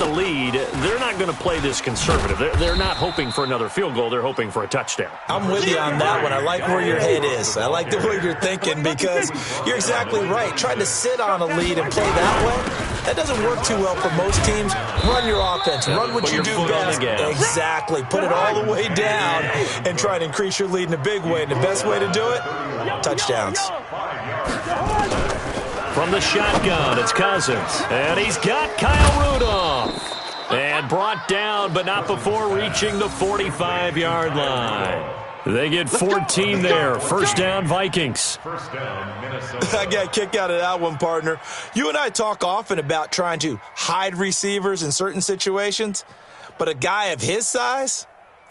lead, they're not going to play this conservative. They're not hoping for another field goal. They're hoping for a touchdown. I'm with you on that one. I like where your head is. I like the way you're thinking because you're exactly right. Trying to sit on a lead and play that way, that doesn't work too well for most teams. Run your offense. Run what you do best. Exactly. Put it all the way down and try to increase your lead in a big way. And the best way to do it, touchdowns. From the shotgun, it's Cousins. And he's got Kyle Rudolph. And brought down, but not before reaching the 45-yard line. They get 14 there. First down, Vikings. I got a kick out of that one, partner. You and I talk often about trying to hide receivers in certain situations, but a guy of his size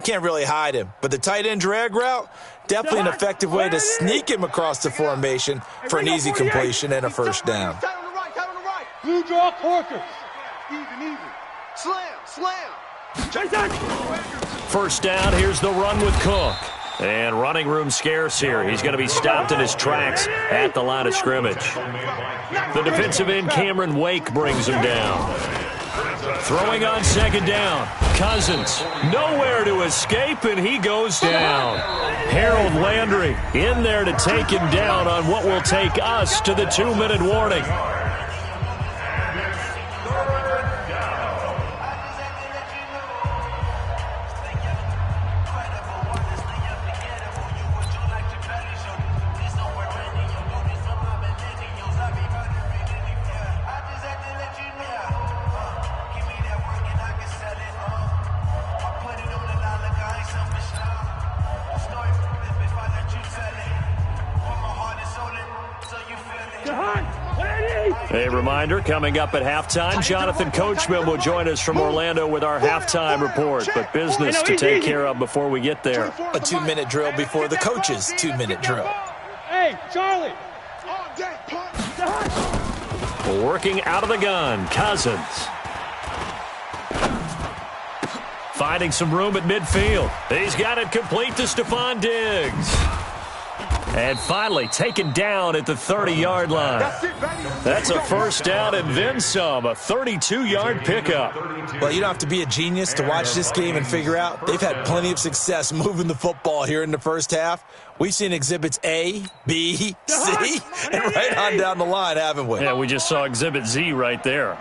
can't really hide him. But the tight end drag route, definitely an effective way to sneak him across the formation for an easy completion and a first down. Blue draw corkers. Even. Slam. First down, here's the run with Cook. And running room scarce here. He's going to be stopped in his tracks at the line of scrimmage. The defensive end, Cameron Wake, brings him down. Throwing on second down. Cousins, nowhere to escape, and he goes down. Harold Landry in there to take him down on what will take us to the 2-minute warning. A reminder, coming up at halftime, Jonathan Coachman will join us from Orlando with our halftime report. But business to take care of before we get there. A 2-minute drill before the coach's 2-minute drill. Hey, Charlie. Working out of the gun, Cousins. Finding some room at midfield. He's got it complete to Stephon Diggs. And finally taken down at the 30-yard line. That's a first down and then some, a 32-yard pickup. Well, you don't have to be a genius to watch this game and figure out they've had plenty of success moving the football here in the first half. We've seen exhibits A, B, C, and right on down the line, haven't we? Yeah, we just saw exhibit Z right there.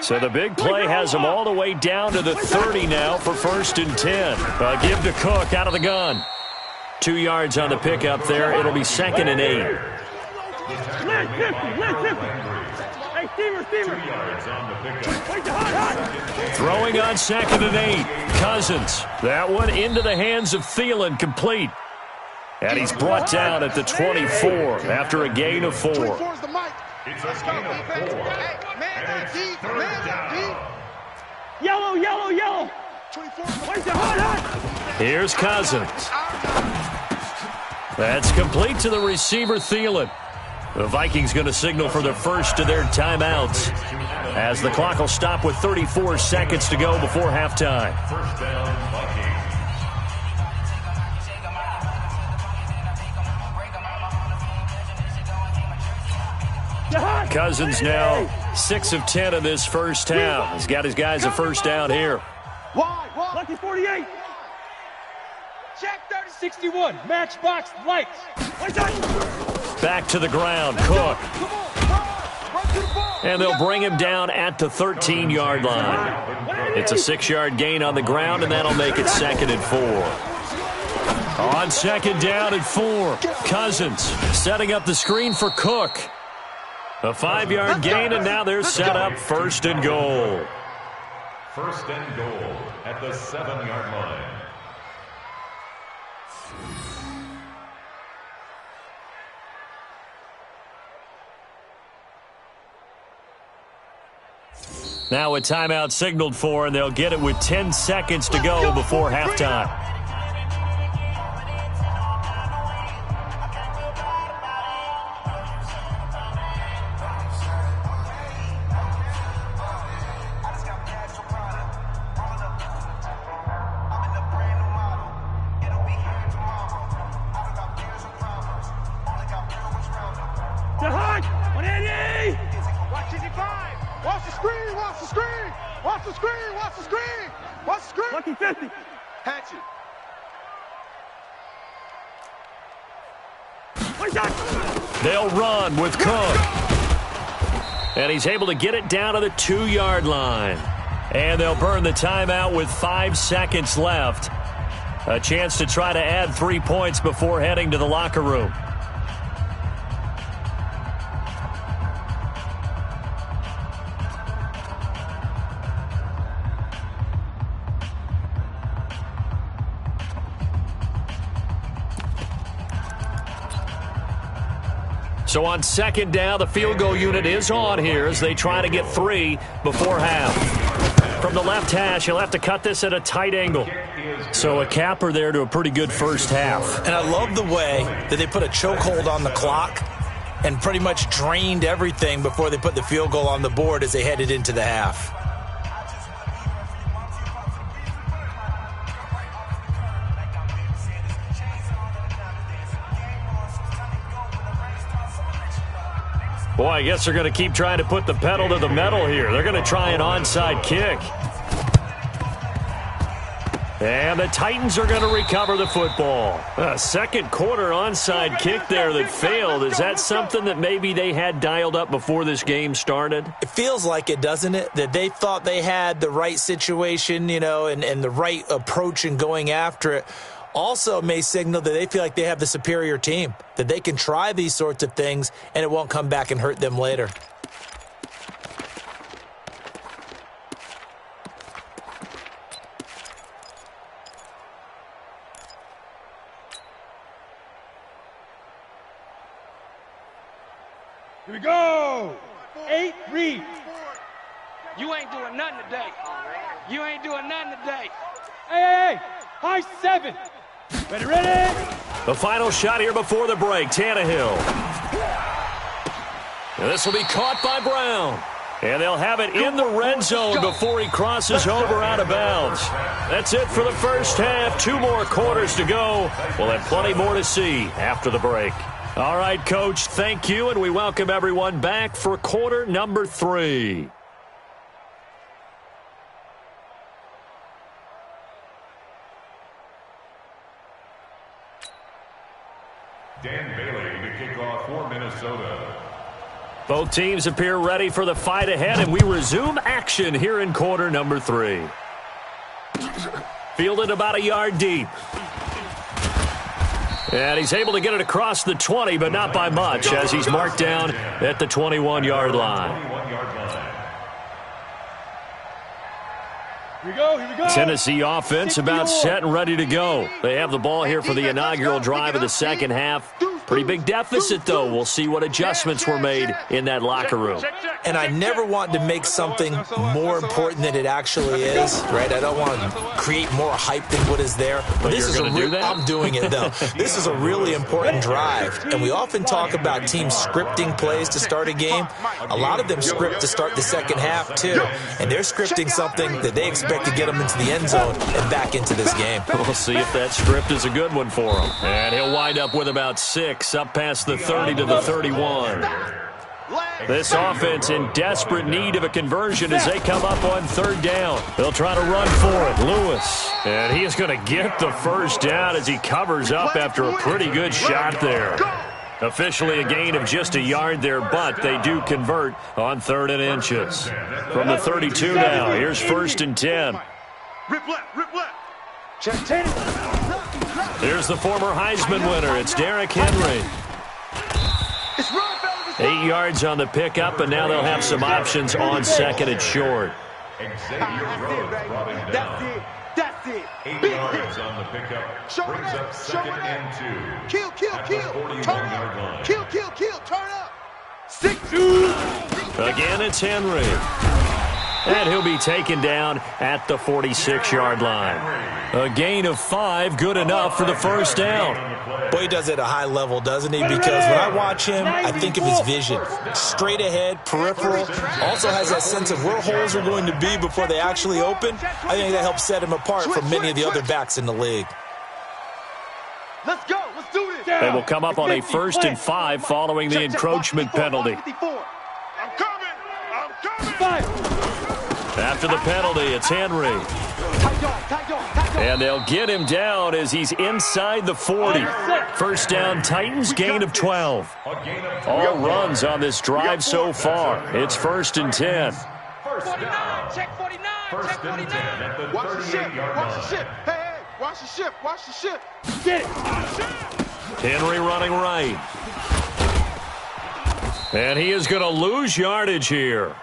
So the big play has them all the way down to the 30 now for first and 10. Give to Cook out of the gun. 2 yards on the pickup there. It'll be second and 8. Throwing on second and 8. Cousins. That one into the hands of Thielen, complete. And he's brought down at the 24 after a gain of 4. It's a gain of 4. Yellow. Here's Cousins. That's complete to the receiver, Thielen. The Vikings going to signal for the first of their timeouts as the clock will stop with 34 seconds to go before halftime. First down, Vikings. Cousins now 6 of 10 in this first half. He's got his guys a first down here. Lucky 48. Jack 3061. Matchbox lights. Back to the ground, Cook. And they'll bring him down at the 13-yard line. It's a 6-yard gain on the ground, and that'll make it second and 4. On second down and 4, Cousins setting up the screen for Cook. A 5-yard gain, and now they're set up first and goal. First and goal at the 7-yard line. Now a timeout signaled for, and they'll get it with 10 seconds to go before halftime. Watch the screen! Watch the screen! Watch the screen! Lucky 50. Hatchet. They'll run with Cook. And he's able to get it down to the 2-yard line. And they'll burn the timeout with 5 seconds left. A chance to try to add 3 points before heading to the locker room. So on second down, the field goal unit is on here as they try to get 3 before half. From the left hash, he'll have to cut this at a tight angle. So a capper there to a pretty good first half. And I love the way that they put a chokehold on the clock and pretty much drained everything before they put the field goal on the board as they headed into the half. Boy, I guess they're going to keep trying to put the pedal to the metal here. They're going to try an onside kick. And the Titans are going to recover the football. A second quarter onside kick there that failed. Is that something that maybe they had dialed up before this game started? It feels like it, doesn't it? That they thought they had the right situation, you know, and the right approach in going after it. Also may signal that they feel like they have the superior team, that they can try these sorts of things and it won't come back and hurt them later. Here we go. 8, read. You ain't doing nothing today. You ain't doing nothing today. Hey. High 7. Ready. The final shot here before the break, Tannehill. And this will be caught by Brown. And they'll have it in the red zone before he crosses over out of bounds. That's it for the first half. 2 more quarters to go. We'll have plenty more to see after the break. All right, Coach, thank you, and we welcome everyone back for quarter number 3. Dan Bailey to kick off for Minnesota. Both teams appear ready for the fight ahead, and we resume action here in quarter number 3. Fielded about a yard deep. And he's able to get it across the 20, but not by much, as he's marked down at the 21-yard line. Here we go. Tennessee offense about set and ready to go. They have the ball here for the inaugural drive of the second half. Pretty big deficit, though. We'll see what adjustments were made in that locker room. And I never want to make something more important than it actually is, right? I don't want to create more hype than what is there. But this is I'm doing it, though. This is a really important drive. And we often talk about teams scripting plays to start a game. A lot of them script to start the second half, too. And they're scripting something that they expect to get them into the end zone and back into this game. We'll see if that script is a good one for him. And he'll wind up with about 6. Up past the 30 to the 31. This offense in desperate need of a conversion as they come up on third down. They'll try to run for it. Lewis. And he is going to get the first down as he covers up after a pretty good shot there. Officially a gain of just a yard there, but they do convert on 3rd and inches. From the 32 now, here's 1st and 10. Rip left. Check 10. Here's the former Heisman winner. It's Derrick Henry. 8 yards on the pickup, and now they'll have some options on 2nd and short. That's it. 8 yards on the pickup. Brings up 2nd and 2. Kill. Turn up. Kill. Turn up. 6. Again, it's Henry. And he'll be taken down at the 46-yard line. A gain of 5, good enough for the first down. Boy, he does it at a high level, doesn't he? Because when I watch him, I think of his vision. Straight ahead, peripheral. Also has that sense of where holes are going to be before they actually open. I think that helps set him apart from many of the other backs in the league. Let's go. Let's do this. They will come up on a 1st and 5 following the encroachment penalty. I'm coming. After the penalty, it's Henry. And they'll get him down as he's inside the 40. First down, Titans, gain of 12. All runs on this drive so far. It's 1st and 10. First down. Check 49. First Check 49. and 10 at the 38-yard Watch the line. ship. Hey, watch the ship. Watch the ship. Get it. Henry running right. And he is going to lose yardage here.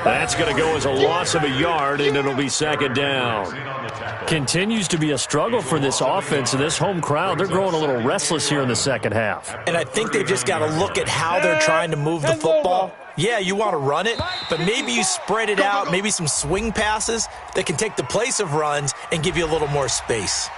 That's going to go as a loss of a yard, and it'll be 2nd down. Continues to be a struggle for this offense and this home crowd. They're growing a little restless here in the second half. And I think they've just got to look at how they're trying to move the football. Yeah, you want to run it, but maybe you spread it out, maybe some swing passes that can take the place of runs and give you a little more space.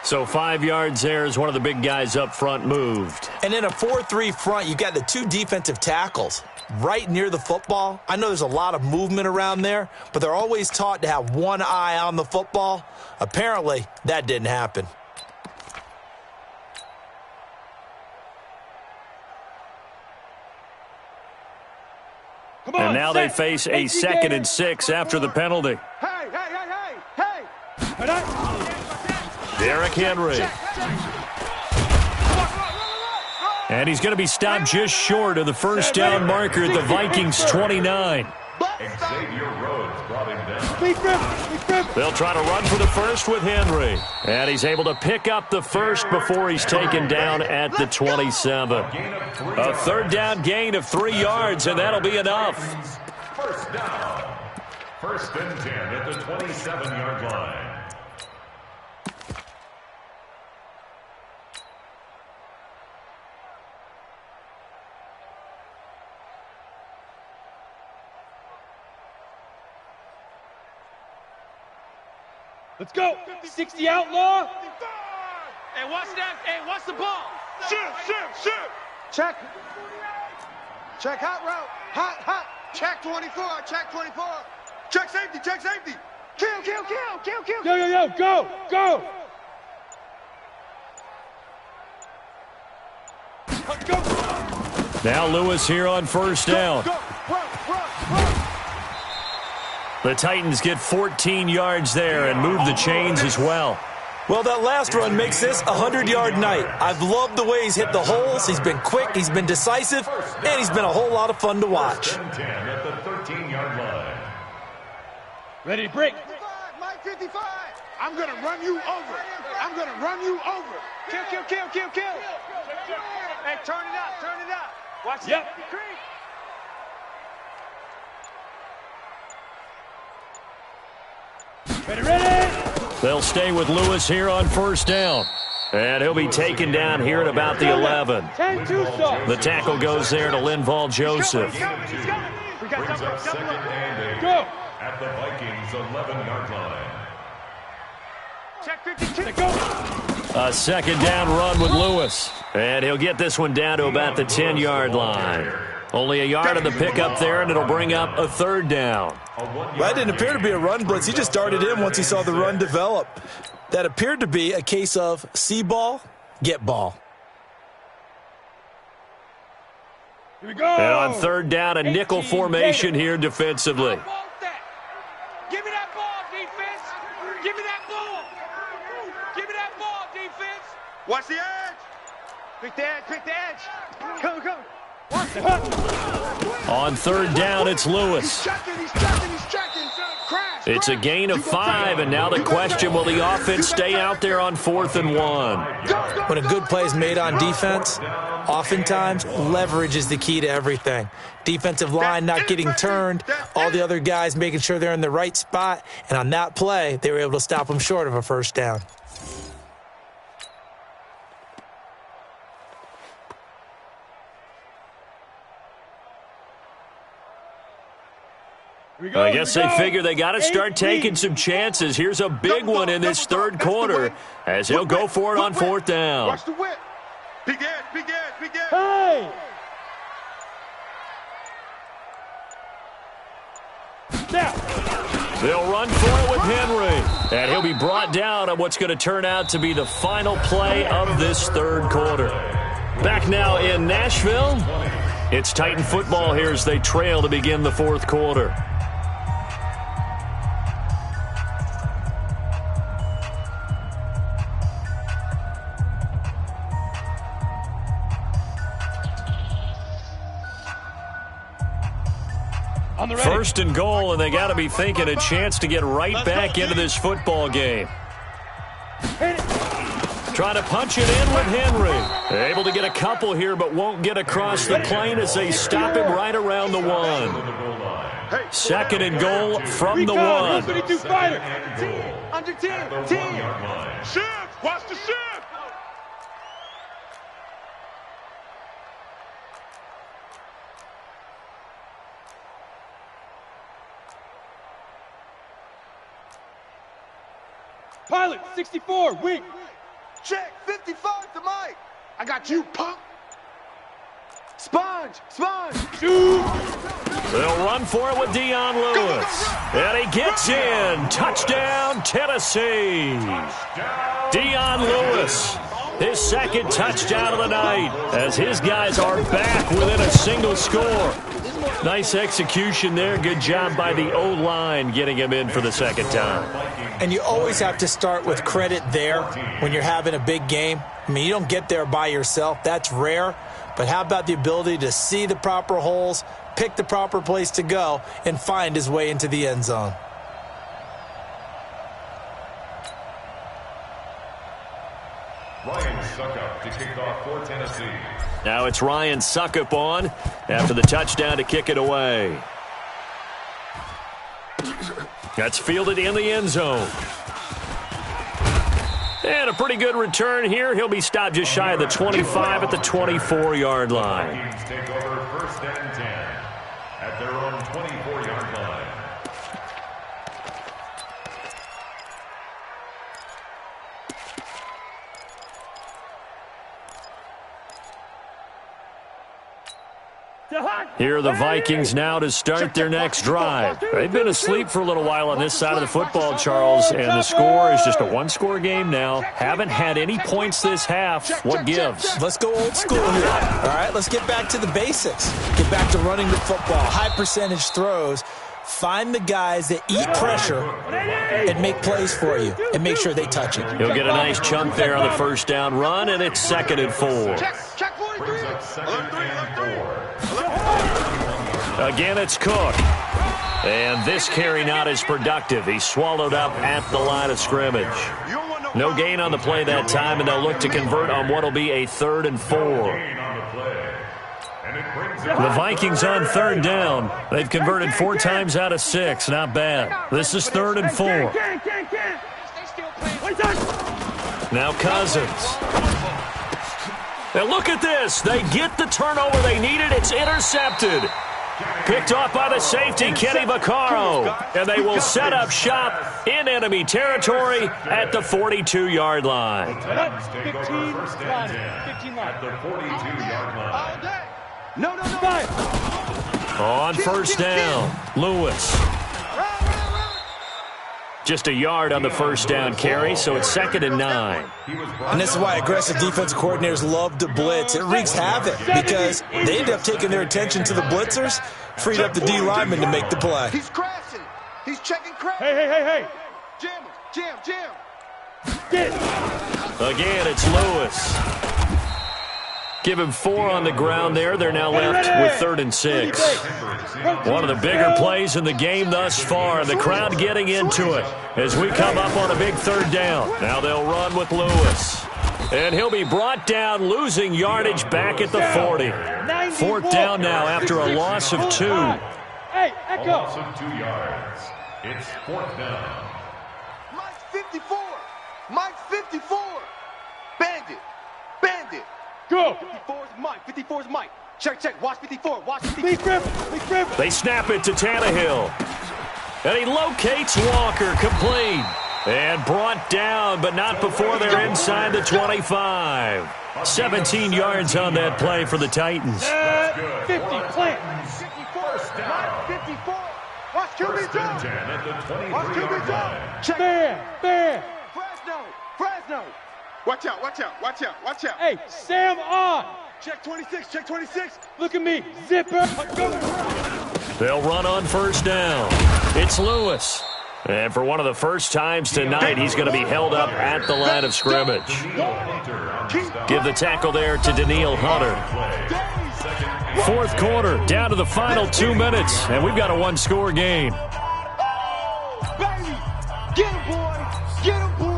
So 5 yards there as one of the big guys up front moved. And in a 4-3 front, you've got the 2 defensive tackles right near the football. I know there's a lot of movement around there, but they're always taught to have one eye on the football. Apparently, that didn't happen. And now they face a 2nd and 6 after the penalty. Hey, hey, hey, hey, hey. Derrick Henry. And he's going to be stopped just short of the first down marker at the Vikings 29. Xavier Rhodes brought him down. They'll try to run for the first with Henry. And he's able to pick up the first before he's taken down at the 27. A 3rd down gain of 3 yards, and that'll be enough. First down. 1st and 10 at the 27-yard line. Let's go. 60 outlaw. Hey, watch that. Hey, watch the ball. Ship. Check. Check hot route. Hot. Check 24. Check 24. Check safety. Check safety. Kill. Yo, go. Now Lewis here on first down. Run. The Titans get 14 yards there and move the chains as well. Well, that last run makes this a 100-yard night. I've loved the way he's hit the holes. He's been quick, he's been decisive, and he's been a whole lot of fun to watch. 10 at the 13-yard line. Ready to break. 55, Mike 55. I'm going to run you over. Kill. Hey, turn it up. Watch it. Yep. Ready. They'll stay with Lewis here on first down. And he'll be taken down here at about the 11. 10-2 The tackle goes there to Linval Joseph. Brings up 2nd and 8 Go. at the Vikings 11-yard line. Check 52. Go. A 2nd down run with Lewis. And he'll get this one down to about the 10-yard line. Only a yard of the pickup there, and it'll bring up a 3rd down. That didn't appear to be a run blitz. He just darted in once he saw the run develop. That appeared to be a case of see ball, get ball. Here we go. And on 3rd down, a nickel formation here defensively. Give me that ball, defense. Give me that ball, defense. Watch the edge. Pick the edge. Come. On 3rd down, it's Lewis. He's checking. Crash. It's a gain of 5, and now the question, will the offense stay out there on 4th and 1? When a good play is made on defense, oftentimes leverage is the key to everything. Defensive line not getting turned, all the other guys making sure they're in the right spot, and on that play, they were able to stop them short of a first down. I guess they figure they got to start taking some chances. Here's a big one in this 3rd quarter as he'll go for it on 4th down. Watch the whip. Big edge. Hey. Now. They'll run for it with Henry. And he'll be brought down on what's going to turn out to be the final play of this 3rd quarter. Back now in Nashville, it's Titan football here as they trail to begin the 4th quarter. On the ready. First and goal, and they got to be thinking a chance to get right back into this football game. Trying to punch it in with Henry. Able to get a couple here, but won't get across the plane as they stop him right around the 1. Second and goal from the 1. Under 10. Shift! Watch the shift! Pilot, 64, wing. Check, 55 to Mike. I got you, punk. Sponge. Shoot. They'll run for it with Dion Lewis. And he gets in. Touchdown, Tennessee. Dion Lewis, his second touchdown of the night, as his guys are back within a single score. Nice execution there. Good job by the O-line getting him in for the second time. And you always have to start with credit there when you're having a big game. I mean, you don't get there by yourself. That's rare. But how about the ability to see the proper holes, pick the proper place to go, and find his way into the end zone? Ryan Suckup to kick off for Tennessee. Now it's Ryan Suckup on after the touchdown to kick it away. That's fielded in the end zone. And a pretty good return here. He'll be stopped just shy of the 25 at the 24-yard line. Vikings take over first and 10 at their own 24-yard line. Here are the Vikings now to start their next drive. They've been asleep for a little while on this side of the football, Charles, and the score is just a one-score game now. Haven't had any points this half. What gives? Let's go old school here. All right, let's get back to the basics. Get back to running the football, high percentage throws. Find the guys that eat pressure and make plays for you and make sure they touch it. He'll get a nice chunk there on the first down run, and it's 2nd and 4. Check 43. Again, it's Cook. And this carry not as productive. He's swallowed up at the line of scrimmage. No gain on the play that time, and they'll look to convert on what will be a 3rd and 4. The Vikings on 3rd down. They've converted 4 times out of 6. Not bad. This is 3rd and 4. Now Cousins. And look at this. They get the turnover they needed. It's intercepted. Picked off by the safety, Kenny Vaccaro. And they will set up shop in enemy territory at the 42-yard line. 15 line. At the 42-yard line. No. On first down, Lewis. Just a yard on the first down carry, so it's 2nd and 9. And this is why aggressive defense coordinators love to blitz. It wreaks havoc because they end up taking their attention to the blitzers, freed up the D lineman to make the play. He's crashing. He's checking crash. Hey. Jam. Get. Again, it's Lewis. Give him 4 on the ground there. They're now left with 3rd and 6. One of the bigger plays in the game thus far. The crowd getting into it as we come up on a big 3rd down. Now they'll run with Lewis. And he'll be brought down, losing yardage back at the 40. 4th down now after a loss of 2. Hey, A Echo. loss of 2 yards. It's 4th down. Mike's 54. Mike's 54. Bandit. Go. 54's Mike. Check. Watch 54. Big grip. They snap it to Tannehill. And he locates Walker, complete. And brought down, but not before they're inside the 25. 17 yards on that play for the Titans. 50, plant. 54. Mike 54. Watch QB First and 10 at the 23-yard line. Check. Bear. Fresno. Watch out. Hey, Sam on. Check 26. Look at me. Zipper. Go. They'll run on first down. It's Lewis. And for one of the first times tonight, he's going to be held up at the line of scrimmage. Give the tackle there to Daniil Hunter. Fourth quarter, down to the final 2 minutes, and we've got a one-score game. Baby, get him, boy. Get him, boy.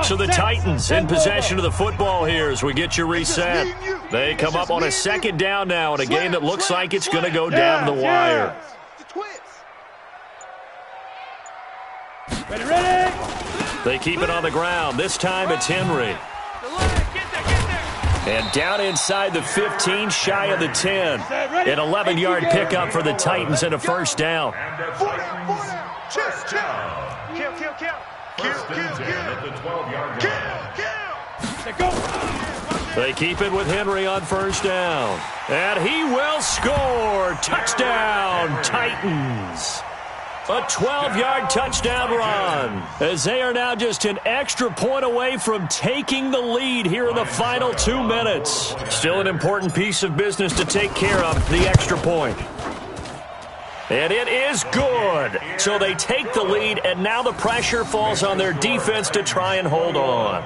So the Titans in possession of the football here as we get you reset. They come up on a second down now in a game that looks like it's going to go down to the wire. Ready. They keep it on the ground. This time it's Henry. And down inside the 15, shy of the 10. An 11-yard pickup for the Titans and a first down. First and 10 at the 12-yard line. They keep it with Henry on first down. And he will score. Touchdown, Titans. A 12-yard touchdown run, as they are now just an extra point away from taking the lead here in the final 2 minutes. Still an important piece of business to take care of, the extra point. And it is good. So they take the lead, and now the pressure falls on their defense to try and hold on.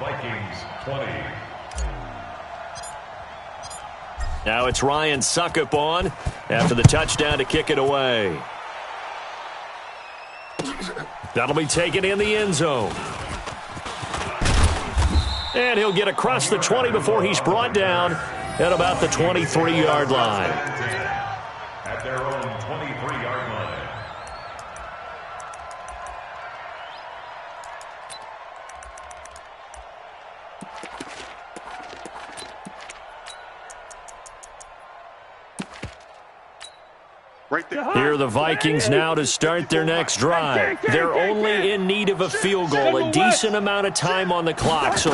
Vikings 20. Now it's Ryan Suckup on after the touchdown to kick it away. That'll be taken in the end zone. And he'll get across the 20 before he's brought down at about the 23-yard line. At their own 23-yard line. Right there. Here are the Vikings now to start their next drive. They're only in need of a field goal, a decent amount of time on the clock. So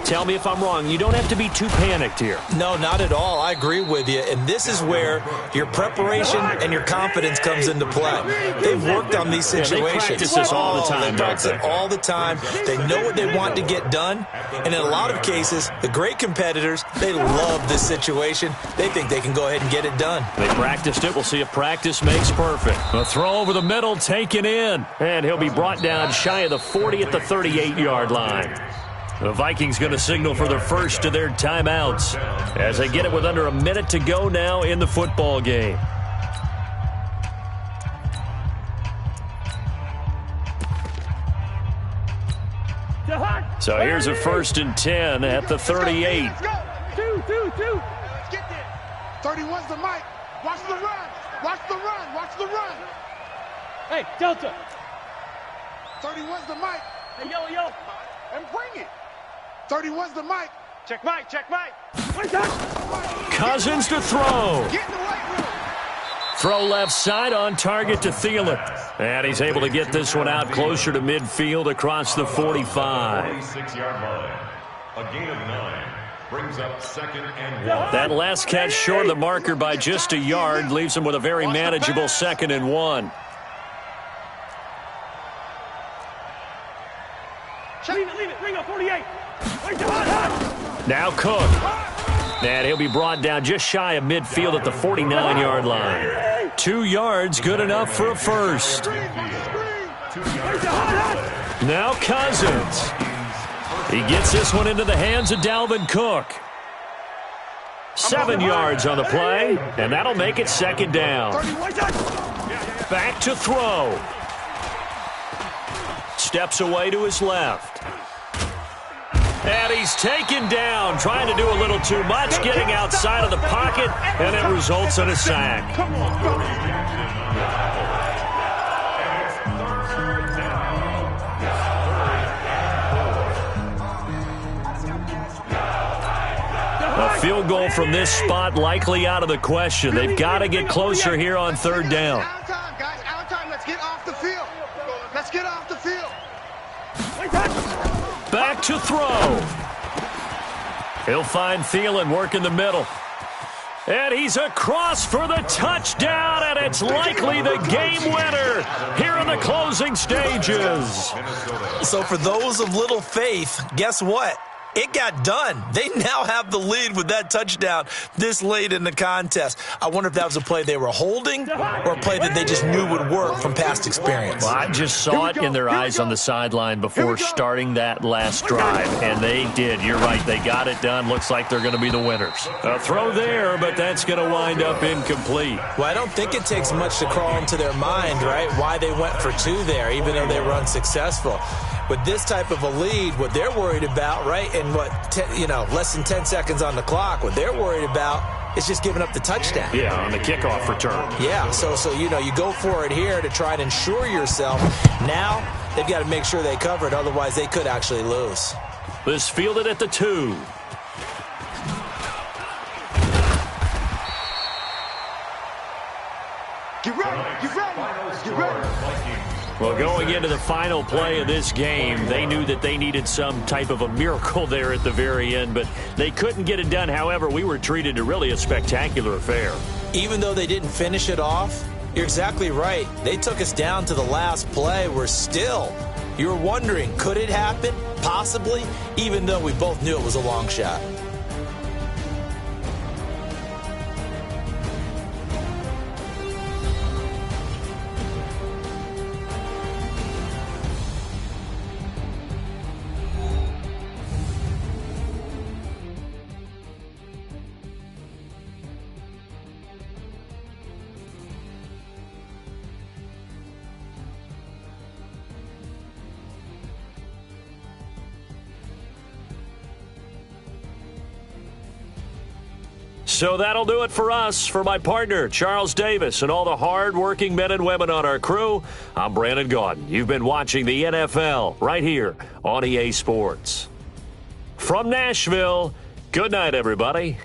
tell me if I'm wrong. You don't have to be too panicked here. No, not at all. I agree with you. And this is where your preparation and your confidence comes into play. They've worked on these situations. They practice this all the time. They practice it all the time. They know what they want to get done. And in a lot of cases, the great competitors, they love this situation. They think they can go ahead and get it done. They practiced it. We'll see if practice makes perfect. A throw over the middle, taken in. And he'll be brought down shy of the 40 at the 38-yard line. The Vikings going to signal for the first of their timeouts as they get it with under a minute to go now in the football game. So here's a 1st and 10 at the 38. Let's go. Two. Let's get there. 31's the mic. Watch the run. Watch the run. Watch the run. Hey, Delta. 31's the mic. Hey, yo. And bring it. 31's the mic. Check mic. Cousins to throw. Get in the weight room. Throw left side on target to Thielen. And he's able to get this one out closer to midfield across the 45. 46-yard line. A gain of 9. Brings up 2nd and 1. That last catch short of the marker by just a yard leaves him with a very manageable 2nd and 1. Leave it. Bring up 48. Now Cook. And he'll be brought down just shy of midfield at the 49-yard line. 2 yards, good enough for a first. Now Cousins. He gets this one into the hands of Dalvin Cook. 7 yards on the play, and that'll make it 2nd down. Back to throw. Steps away to his left. And he's taken down, trying to do a little too much, getting outside of the pocket, and it results in a sack. A field goal from this spot likely out of the question. They've got to get closer here on 3rd down. Out of time, guys. Out of time. Let's get off the field. Let's get off the field. Back to throw. He'll find Thielen working the middle. And he's across for the touchdown, and it's likely the game winner here in the closing stages. So for those of little faith, guess what? it got done. They now have the lead with that touchdown this late in the contest. I wonder if that was a play they were holding or a play that they just knew would work from past experience. Well, I just saw it in their eyes on the sideline before starting that last drive, and they did. You're right. They got it done. Looks like they're going to be the winners. A throw there, but that's going to wind up incomplete. Well, I don't think it takes much to crawl into their mind, right, why they went for two there, even though they were unsuccessful. With this type of a lead, what they're worried about, right, and less than 10 seconds on the clock, what they're worried about is just giving up the touchdown. Yeah, on the kickoff return. Yeah, so you go for it here to try and ensure yourself. Now they've got to make sure they cover it, otherwise they could actually lose. This fielded at the 2. Get ready, get ready, get ready. Well, going into the final play of this game, they knew that they needed some type of a miracle there at the very end, but they couldn't get it done. However, we were treated to really a spectacular affair. Even though they didn't finish it off, you're exactly right. They took us down to the last play. You're wondering, could it happen? Possibly, even though we both knew it was a long shot. So that'll do it for us. For my partner, Charles Davis, and all the hard-working men and women on our crew, I'm Brandon Gaudin. You've been watching the NFL right here on EA Sports. From Nashville, good night, everybody.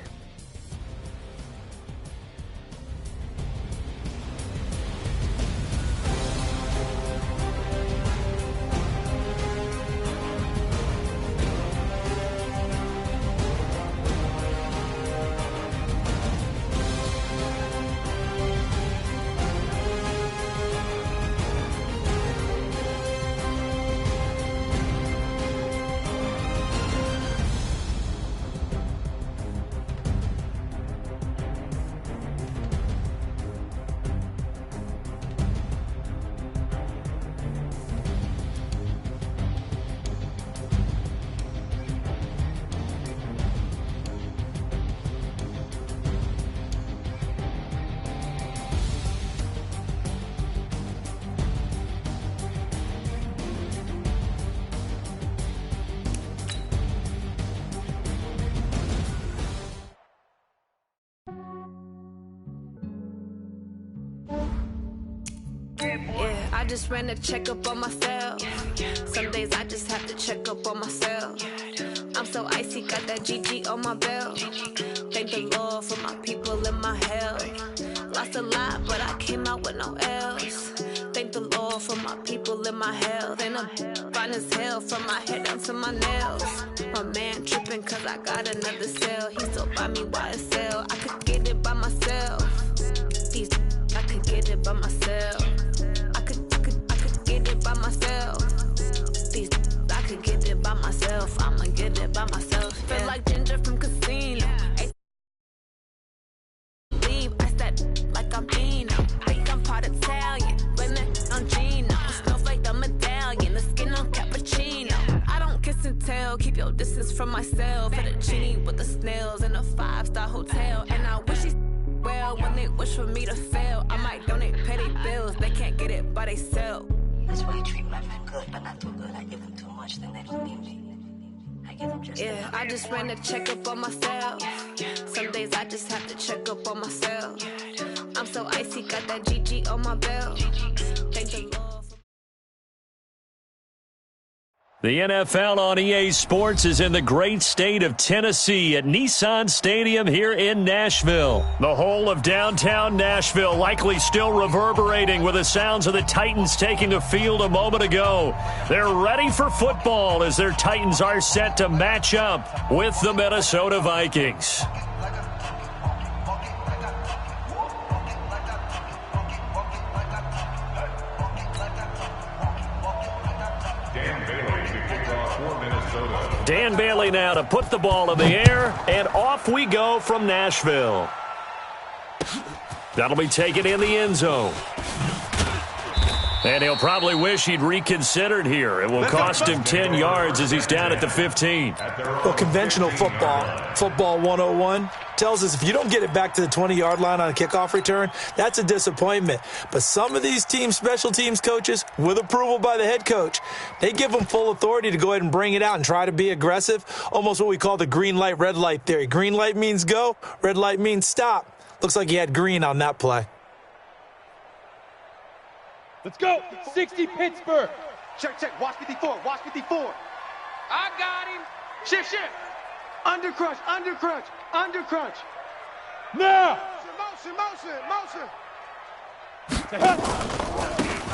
Yeah, I just ran a checkup on myself. Some days I just have to check up on myself. I'm so icy, got that GG on my belt. Thank the Lord for my people and my health. Lost a lot, but I came out with no L's. Thank the Lord for my people and my health. And I'm fine as hell from my head down to my nails. My man tripping cause I got another cell. He still buy me YSL. I could get it by myself. I could get it by myself. I could get it by myself. I could get it by myself. I'ma get it by myself. Yeah. Feel like Ginger from Casino. Leave, I said like I'm Dino. Think I'm part Italian, blame that on Gino. Snowflake the medallion, the skin on cappuccino. I don't kiss and tell, keep your distance from myself. At a genie with the snails in a 5-star hotel. And I wish he's well when they wish for me to fail. I might donate petty bills, they can't get it by themselves. That's why I treat my friend good, but not too good. I give them too much, then they don't need me. I give them just yeah, I just ran a checkup on myself. Some days I just have to check up on myself. I'm so icy, got that GG on my belt. Thank the Lord. The NFL on EA Sports is in the great state of Tennessee at Nissan Stadium here in Nashville. The whole of downtown Nashville likely still reverberating with the sounds of the Titans taking the field a moment ago. They're ready for football as their Titans are set to match up with the Minnesota Vikings. For Minnesota. Dan Bailey now to put the ball in the air, and off we go from Nashville. That'll be taken in the end zone. And he'll probably wish he'd reconsidered here. It will cost him 10 yards as he's down at the 15. Well, conventional football 101, tells us if you don't get it back to the 20-yard line on a kickoff return, that's a disappointment. But some of these special teams coaches, with approval by the head coach, they give them full authority to go ahead and bring it out and try to be aggressive, almost what we call the green light, red light theory. Green light means go, red light means stop. Looks like he had green on that play. Let's go. 60 Pittsburgh. Check. Watch 54. Watch 54. I got him. Shift. Under crunch. Now. Motion.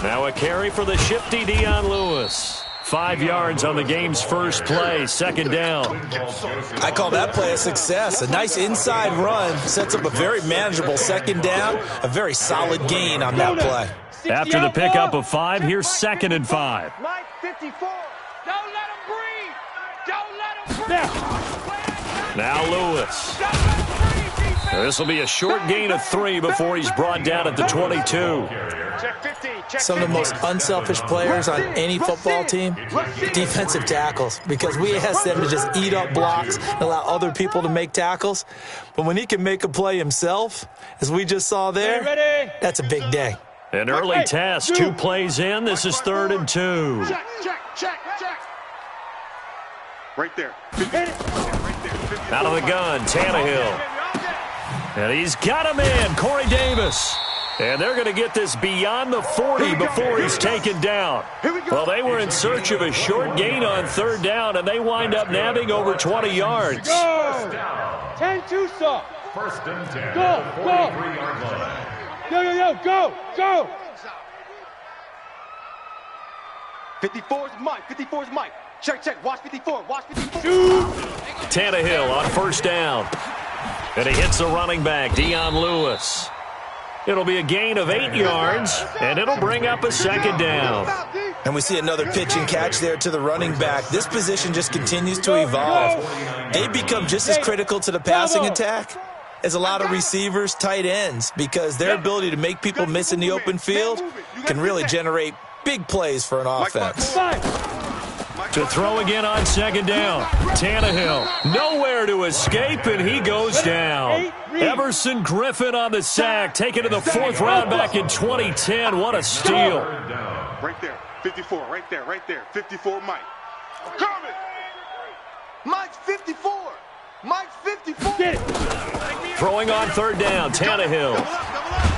Now a carry for the shifty Dion Lewis. 5 yards on the game's first play, second down. I call that play a success. A nice inside run sets up a very manageable second down, a very solid gain on that play. After the pickup of 5, here's 2nd and 5. Mike 54. Don't let him breathe. Now Lewis. This will be a short gain of 3 before he's brought down at the 22. Check 50. Some of the most unselfish players on any football team, defensive tackles, because we ask them to just eat up blocks and allow other people to make tackles. But when he can make a play himself, as we just saw there, that's a big day. An early test, 2 plays in. This is 3rd and 2. Check. Right there. Out of the gun, Tannehill. And he's got him in, Corey Davis. And they're going to get this beyond the 40 before he's taken down. Well, they were in search of a short gain on 3rd down, and they wind up nabbing over 20 yards. Go. 10-2 stop. 1st and 10. Go. 43-yard line. Go. 54's Mike. Check. Watch 54. Tannehill on 1st down. And he hits the running back, Dion Lewis. It'll be a gain of 8 yards, and it'll bring up a 2nd down. And we see another pitch and catch there to the running back. This position just continues to evolve. They become just as critical to the passing attack as a lot of receivers, tight ends, because their ability to make people miss in the open field can really generate big plays for an offense. To throw again on 2nd down. Tannehill, nowhere to escape, and he goes down. Everson Griffin on the sack, taken to the 4th round back in 2010. What a steal. Right there. 54. Right there. 54 Mike. Coming. Mike's 54. Get it. Throwing on 3rd down, Tannehill.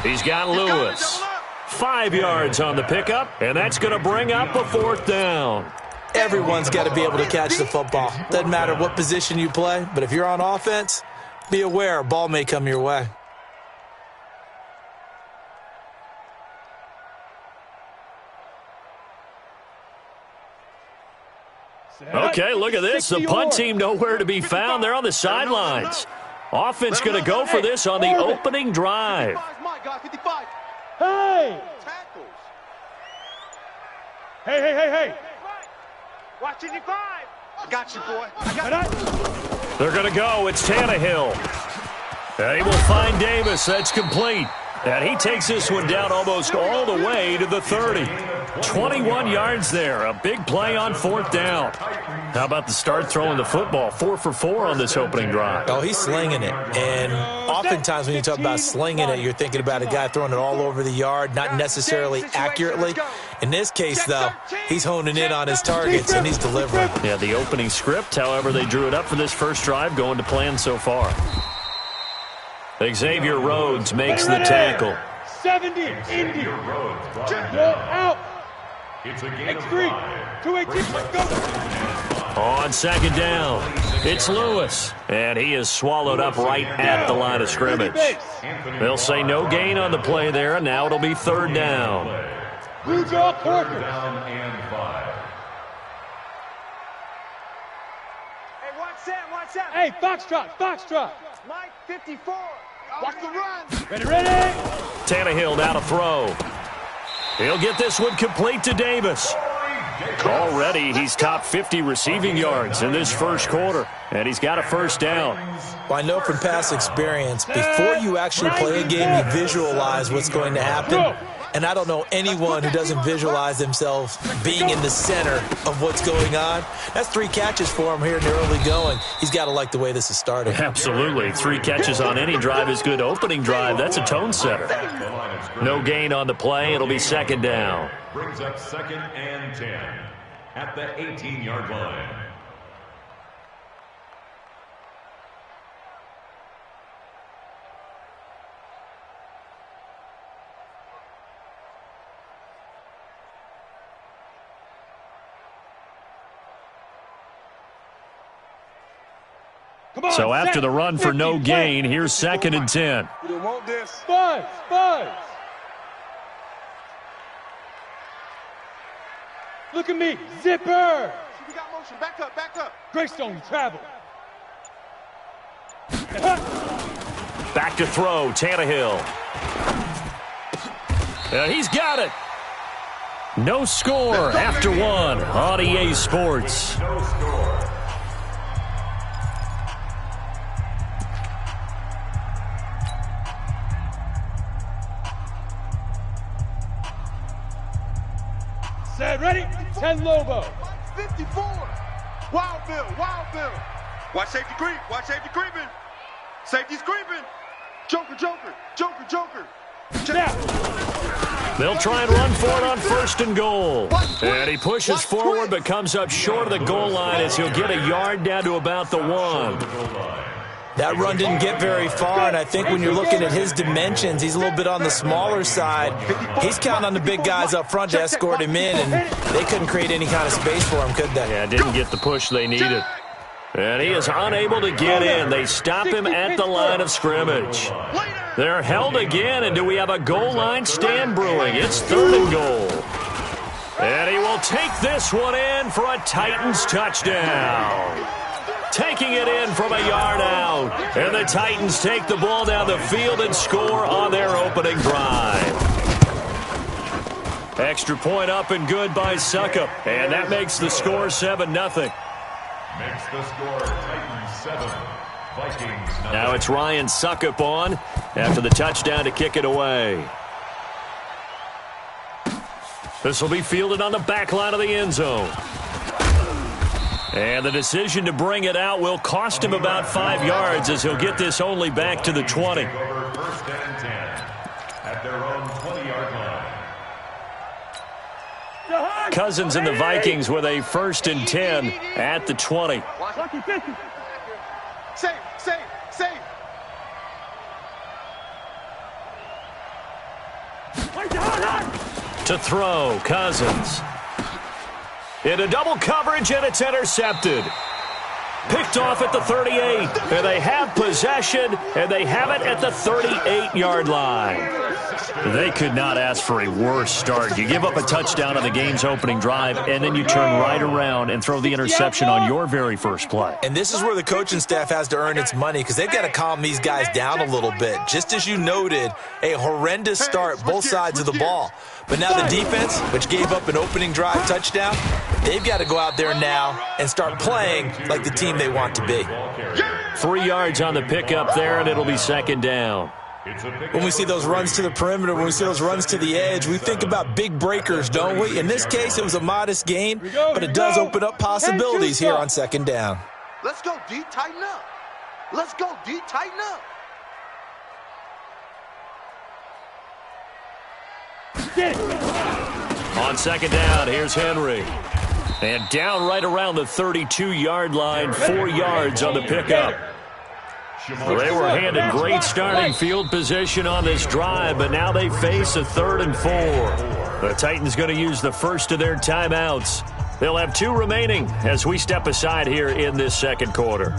He's got Lewis. 5 yards on the pickup, and that's going to bring up a 4th down. Everyone's got to be able to catch the football. Doesn't matter what position you play, but if you're on offense, be aware a ball may come your way. Okay, look at this. The punt team nowhere to be found. They're on the sidelines. Offense going to go for this on the opening drive. Hey. Watch 55. I got you, boy. They're going to go. It's Tannehill. And he will find Davis. That's complete. And he takes this one down almost all the way to the 30. 21 yards there. A big play on 4th down. How about the start throwing the football? 4 for 4 on this opening drive. Oh, he's slinging it. And oftentimes when you talk about slinging it, you're thinking about a guy throwing it all over the yard, not necessarily accurately. In this case, though, he's honing in on his targets, and he's delivering. Yeah, the opening script, however, they drew it up for this first drive, going to plan so far. Xavier Rhodes makes the tackle. 70, Indy. Go out. It's a gain of 3, 218, go. On 2nd down, it's Lewis, and he is swallowed up right at the line of scrimmage. They'll say no gain on the play there, and now it'll be 3rd down. Blue jaw Corker. Down and 5. Hey, watch that. Hey, Foxtrot. Mike 54. Watch the run. Ready. Tannehill now to throw. He'll get this one complete to Davis. Already, he's top 50 receiving yards in this first quarter, and he's got a first down. Well, I know from past experience, before you actually play a game, you visualize what's going to happen. And I don't know anyone who doesn't visualize themselves being in the center of what's going on. That's 3 catches for him here in the early going. He's got to like the way this is starting. Absolutely. 3 catches on any drive is good. Opening drive, that's a tone setter. No gain on the play. It'll be second down. Brings up 2nd and 10 at the 18-yard line. So after the run for no gain, here's 2nd and 10. You don't want this. Buzz. Look at me. Zipper. We got motion. Back up. Greystone travel. Back to throw, Tannehill. And he's got it. No score after 1 on EA Sports. No score. Set, ready? 10 Lobo. 54. Wild Bill. Watch safety creeping. Safety's creeping. Joker. Now. They'll try and run for it on 1st and goal. And he pushes forward but comes up short of the goal line as he'll get a yard down to about the 1. That run didn't get very far, and I think when you're looking at his dimensions, he's a little bit on the smaller side. He's counting on the big guys up front to escort him in, and they couldn't create any kind of space for him, could they? Yeah, didn't get the push they needed. And he is unable to get in. They stop him at the line of scrimmage. They're held again, and do we have a goal line stand brewing? It's 3rd and goal. And he will take this one in for a Titans touchdown. Taking it in from a yard out. And the Titans take the ball down the field and score on their opening drive. Extra point up and good by Suckup. And that makes the score 7-0. Makes the score Titans 7, Vikings 9. Now it's Ryan Suckup on after the touchdown to kick it away. This will be fielded on the back line of the end zone. And the decision to bring it out will cost him about 5 yards as he'll get this only back to the 20. 1st and 10 at their own 20-yard line. Cousins and the Vikings with a 1st and 10 at the 20. Safe. To throw, Cousins. Into double coverage, and it's intercepted. Picked off at the 38, and they have possession, and they have it at the 38-yard line. They could not ask for a worse start. You give up a touchdown on the game's opening drive, and then you turn right around and throw the interception on your very first play. And this is where the coaching staff has to earn its money because they've got to calm these guys down a little bit. Just as you noted, a horrendous start both sides of the ball. But now the defense, which gave up an opening drive touchdown, they've got to go out there now and start playing like the team they want to be. 3 yards on the pickup there, and it'll be 2nd down. When we see those runs to the perimeter, when we see those runs to the edge, we think about big breakers, don't we? In this case, it was a modest gain, but it does open up possibilities here on 2nd down. Let's go, D. Tighten up. Let's go, D. Tighten up. On 2nd down, here's Henry. And down right around the 32-yard line, 4 yards on the pickup. Well, they were handed great starting field position on this drive, but now they face a 3rd and 4. The Titans going to use the first of their timeouts. They'll have 2 remaining as we step aside here in this 2nd quarter.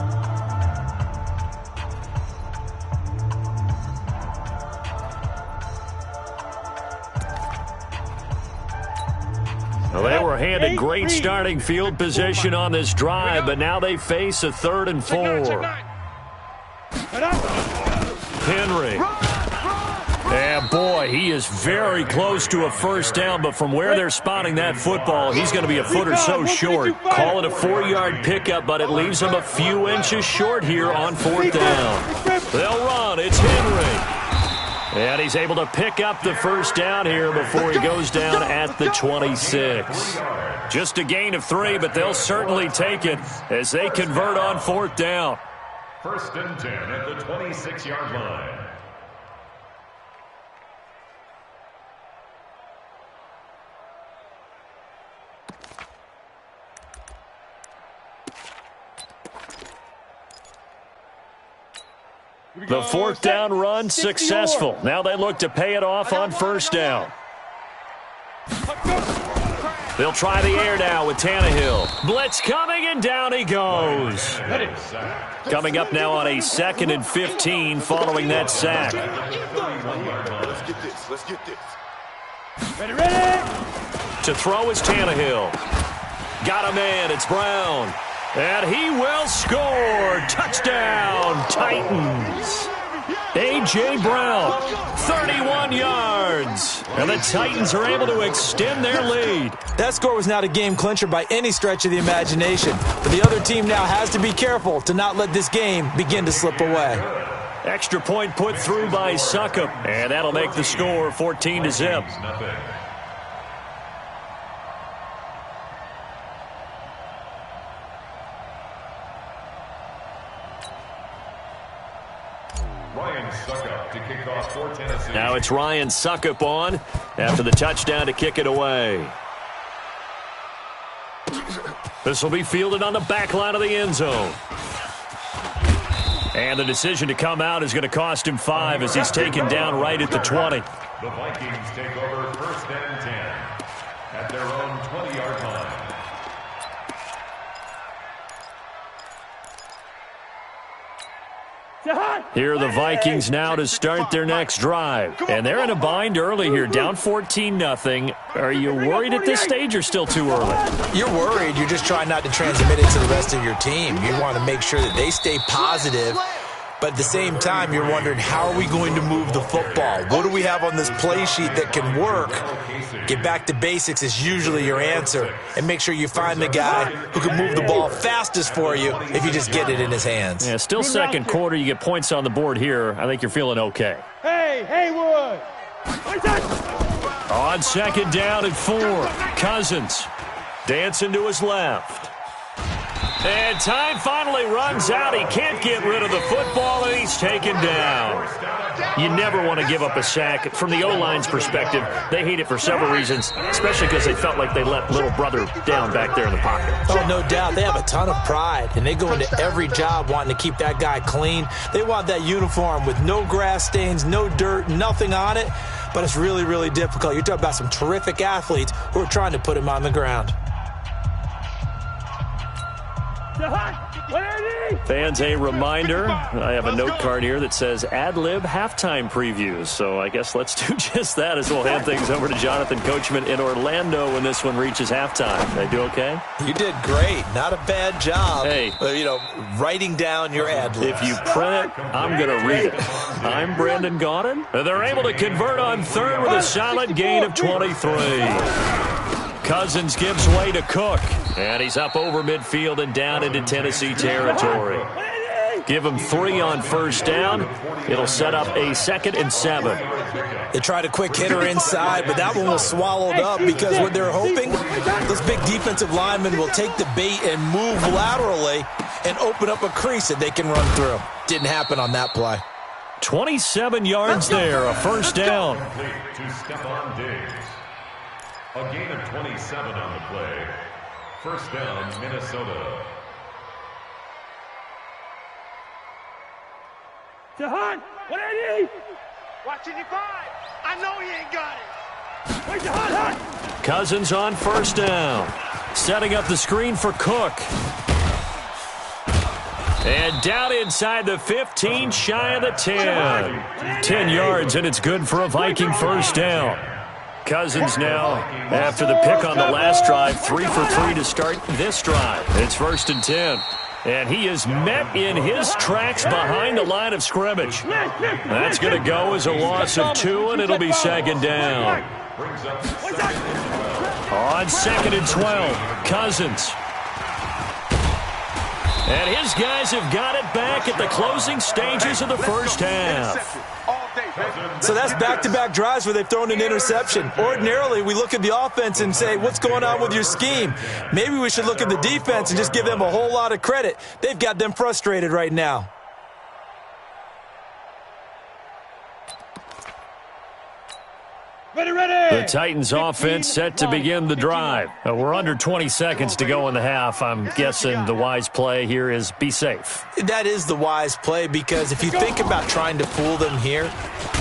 Well, they were handed great starting field position on this drive, but now they face a 3rd and 4. Henry. And boy, he is very close to a first down, but from where they're spotting that football, he's going to be a foot or so short. Call it a 4-yard pickup, but it leaves him a few inches short here on 4th down. They'll run. It's Henry. And he's able to pick up the first down here before he goes down at the 26. Just a gain of 3, but they'll certainly take it as they convert on 4th down. 1st and 10 at the 26-yard line. The 4th down run successful. Now they look to pay it off on 1st down. They'll try the air now with Tannehill. Blitz coming, and down he goes. Coming up now on a 2nd and 15 following that sack. Let's get this. Ready. To throw is Tannehill. Got a man. It's Brown. And he will score. Touchdown, Titans. A.J. Brown, 31 yards. And the Titans are able to extend their lead. That score was not a game clincher by any stretch of the imagination. But the other team now has to be careful to not let this game begin to slip away. Extra point put through by Succop. And that'll make the score 14-0. Now it's Ryan Succop on after the touchdown to kick it away. This will be fielded on the back line of the end zone. And the decision to come out is going to cost him 5 as he's taken down right at the 20. The Vikings take over 1st and 10 at their own 20-yard line. Here are the Vikings now to start their next drive. And they're in a bind early here, down 14-0. Are you worried at this stage or still too early? You're worried. You're just trying not to transmit it to the rest of your team. You want to make sure that they stay positive. But at the same time, you're wondering, how are we going to move the football? What do we have on this play sheet that can work? Get back to basics is usually your answer. And make sure you find the guy who can move the ball fastest for you if you just get it in his hands. Yeah, still second quarter. You get points on the board here. I think you're feeling okay. Hey, Haywood. On 2nd down and 4. Cousins dancing to his left. And time finally runs out. He can't get rid of the football, and he's taken down. You never want to give up a sack. From the O-line's perspective, they hate it for several reasons, especially because they felt like they let little brother down back there in the pocket. Oh, no doubt. They have a ton of pride, and they go into every job wanting to keep that guy clean. They want that uniform with no grass stains, no dirt, nothing on it. But it's really, really difficult. You're talking about some terrific athletes who are trying to put him on the ground. Fans, a reminder, I have a note card here that says ad-lib halftime previews. So I guess let's do just that as we'll hand things over to Jonathan Coachman in Orlando when this one reaches halftime. Did I do okay? You did great. Not a bad job. Hey. Writing down your ad-libs. If you print it, I'm going to read it. I'm Brandon Gaudin. They're able to convert on 3rd with a solid gain of 23. Cousins gives way to Cook. And he's up over midfield and down into Tennessee territory. Give him 3 on 1st down. It'll set up a 2nd and 7. They tried a quick hitter inside, but that one was swallowed up because what they're hoping, those big defensive linemen will take the bait and move laterally and open up a crease that they can run through. Didn't happen on that play. 27 yards there, a 1st down. A gain of 27 on the play. 1st down, Minnesota. Jahan, what I need? Watch 85. I know he ain't got it. Wait, Jahan, Cousins on 1st down. Setting up the screen for Cook. And down inside the 15, shy of the 10. 10 yards, and it's good for a Viking 1st down. Cousins now, after the pick on the last drive, 3 for 3 to start this drive. It's 1st and 10. And he is met in his tracks behind the line of scrimmage. That's going to go as a loss of 2, and it'll be second down. On 2nd and 12, Cousins. And his guys have got it back at the closing stages of the first half. So that's back-to-back drives where they've thrown an interception. Ordinarily, we look at the offense and say, what's going on with your scheme? Maybe we should look at the defense and just give them a whole lot of credit. They've got them frustrated right now. The Titans offense set to begin the drive. We're under 20 seconds to go in the half. I'm guessing the wise play here is be safe. That is the wise play, because if you think about trying to fool them here,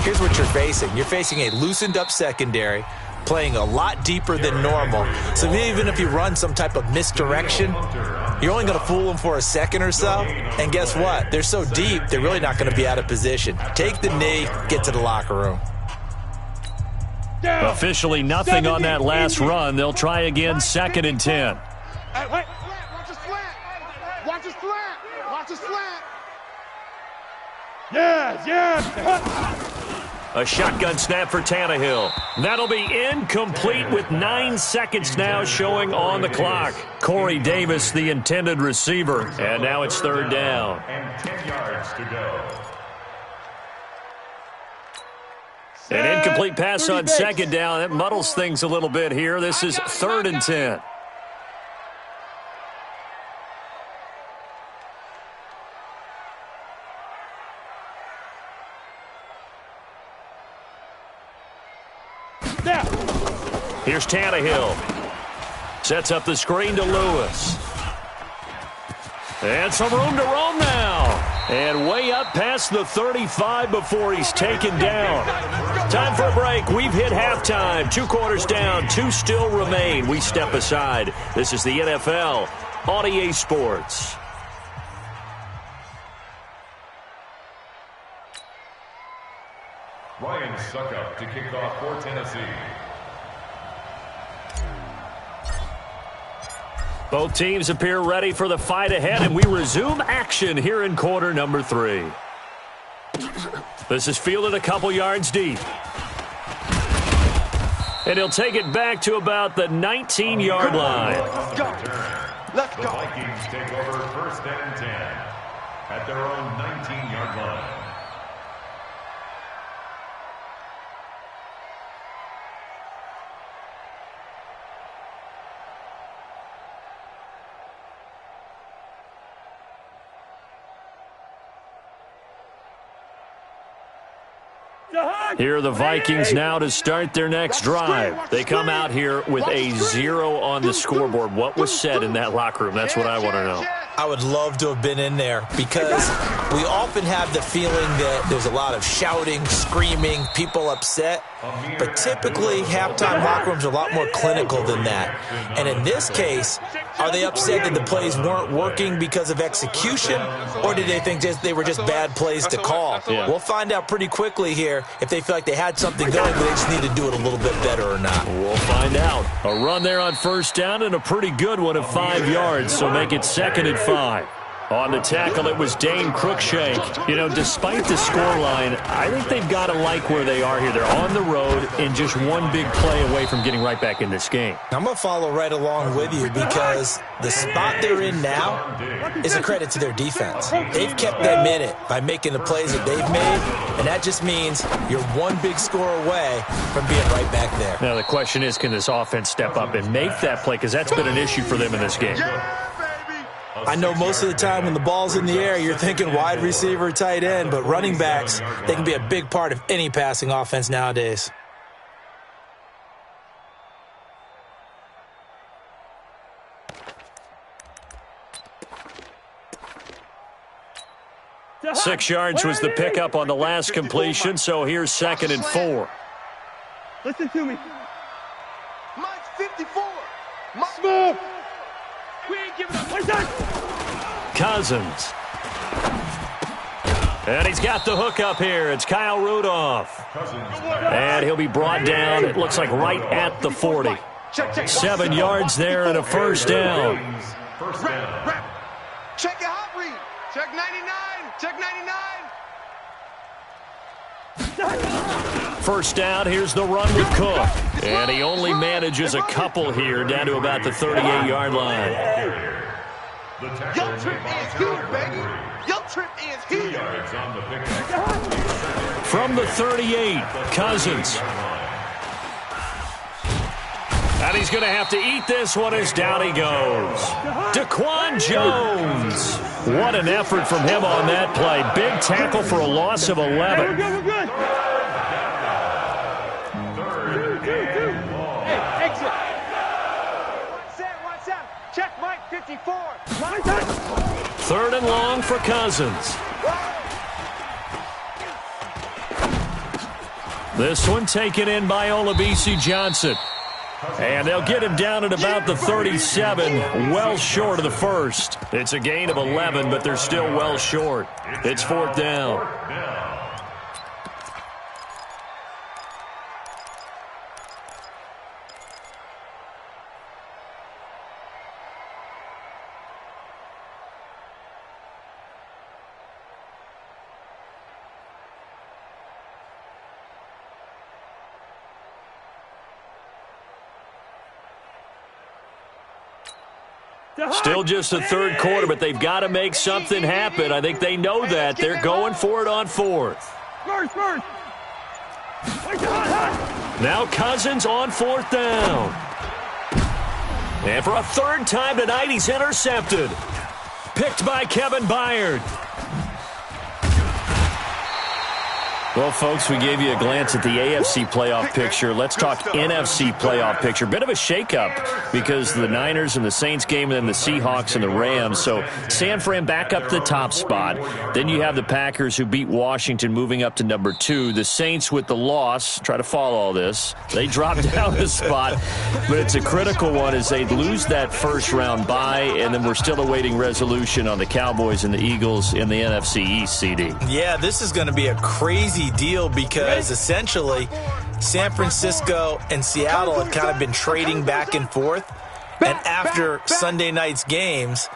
here's what you're facing. You're facing a loosened up secondary, playing a lot deeper than normal. So even if you run some type of misdirection, you're only going to fool them for a second or so. And guess what? They're so deep, they're really not going to be out of position. Take the knee, get to the locker room. Officially nothing on that last run. They'll try again, 2nd and 10. Watch a slant. Watch a slant. Watch a slant. A shotgun snap for Tannehill. That'll be incomplete with 9 seconds now showing on the clock. Corey Davis, the intended receiver. And now it's 3rd down. And 10 yards to go. An incomplete pass on 2nd down. That muddles things a little bit here. This is 3rd and 10. Here's Tannehill. Sets up the screen to Lewis. And some room to roam now. And way up past the 35 before he's taken down. Time for a break. We've hit halftime. 2 quarters down. 2 still remain. We step aside. This is the NFL on EA Sports. Ryan Suckup to kick off for Tennessee. Both teams appear ready for the fight ahead, and we resume action here in quarter number 3. This is fielded a couple yards deep. And he'll take it back to about the 19-yard line. Let's go. The Vikings take over 1st and 10 at their own 19-yard line. Here are the Vikings now to start their next drive. They come out here with a 0 on the scoreboard. What was said in that locker room? That's what I want to know. I would love to have been in there, because we often have the feeling that there's a lot of shouting, screaming, people upset. But typically, halftime locker rooms are a lot more clinical than that. And in this case, are they upset that the plays weren't working because of execution, or did they think they were just bad plays to call? Yeah. We'll find out pretty quickly here if they feel like they had something going, but they just need to do it a little bit better or not. We'll find out. A run there on 1st down, and a pretty good one of 5 yards, so make it 2nd and 5. On the tackle, it was Dane Cruikshank. You know, despite the scoreline, I think they've got to like where they are here. They're on the road and just one big play away from getting right back in this game. I'm going to follow right along with you, because the spot they're in now is a credit to their defense. They've kept them in it by making the plays that they've made, and that just means you're one big score away from being right back there. Now, the question is, can this offense step up and make that play? Because that's been an issue for them in this game. I know most of the time when the ball's in the air, you're thinking wide receiver, tight end, but running backs, they can be a big part of any passing offense nowadays. Six yards was the pickup on the last completion, so here's 2nd and 4. Listen to me. Mike's 54. Smooth. We ain't giving up. What's that? Cousins. And he's got the hook up here. It's Kyle Rudolph. And he'll be brought down, it looks like right at the 40. 7 yards there and a 1st down. Check your hot read. Check 99. Check 99. First down, here's the run with Cook. And he only manages a couple here, down to about the 38-yard line. Your trip is here, baby. Your trip is here. From the 38, Cousins. And he's going to have to eat this one as down he goes. Daquan Jones. What an effort from him on that play. Big tackle for a loss of 11. We're good. Hey, exit. One set. Check Mike 54. Third and long for Cousins. This one taken in by Olabisi Johnson. And they'll get him down at about the 37, well short of the first. It's a gain of 11, but they're still well short. It's fourth down. Still just the third quarter, but they've got to make something happen. I think they know that. They're going for it on fourth. First. Now Cousins on fourth down. And for a third time tonight, he's intercepted. Picked by Kevin Byard. Well, folks, we gave you a glance at the AFC playoff picture. Let's talk NFC playoff picture. Bit of a shakeup because the Niners and the Saints game and then the Seahawks and the Rams. So San Fran back up to the top spot. Then you have the Packers who beat Washington moving up to number 2. The Saints with the loss, try to follow all this. They drop down a spot, but it's a critical one as they lose that first round bye, and then we're still awaiting resolution on the Cowboys and the Eagles in the NFC East, CD. Yeah, this is going to be a crazy deal because essentially San Francisco and Seattle had kind of been trading back and forth. And after Sunday night's games,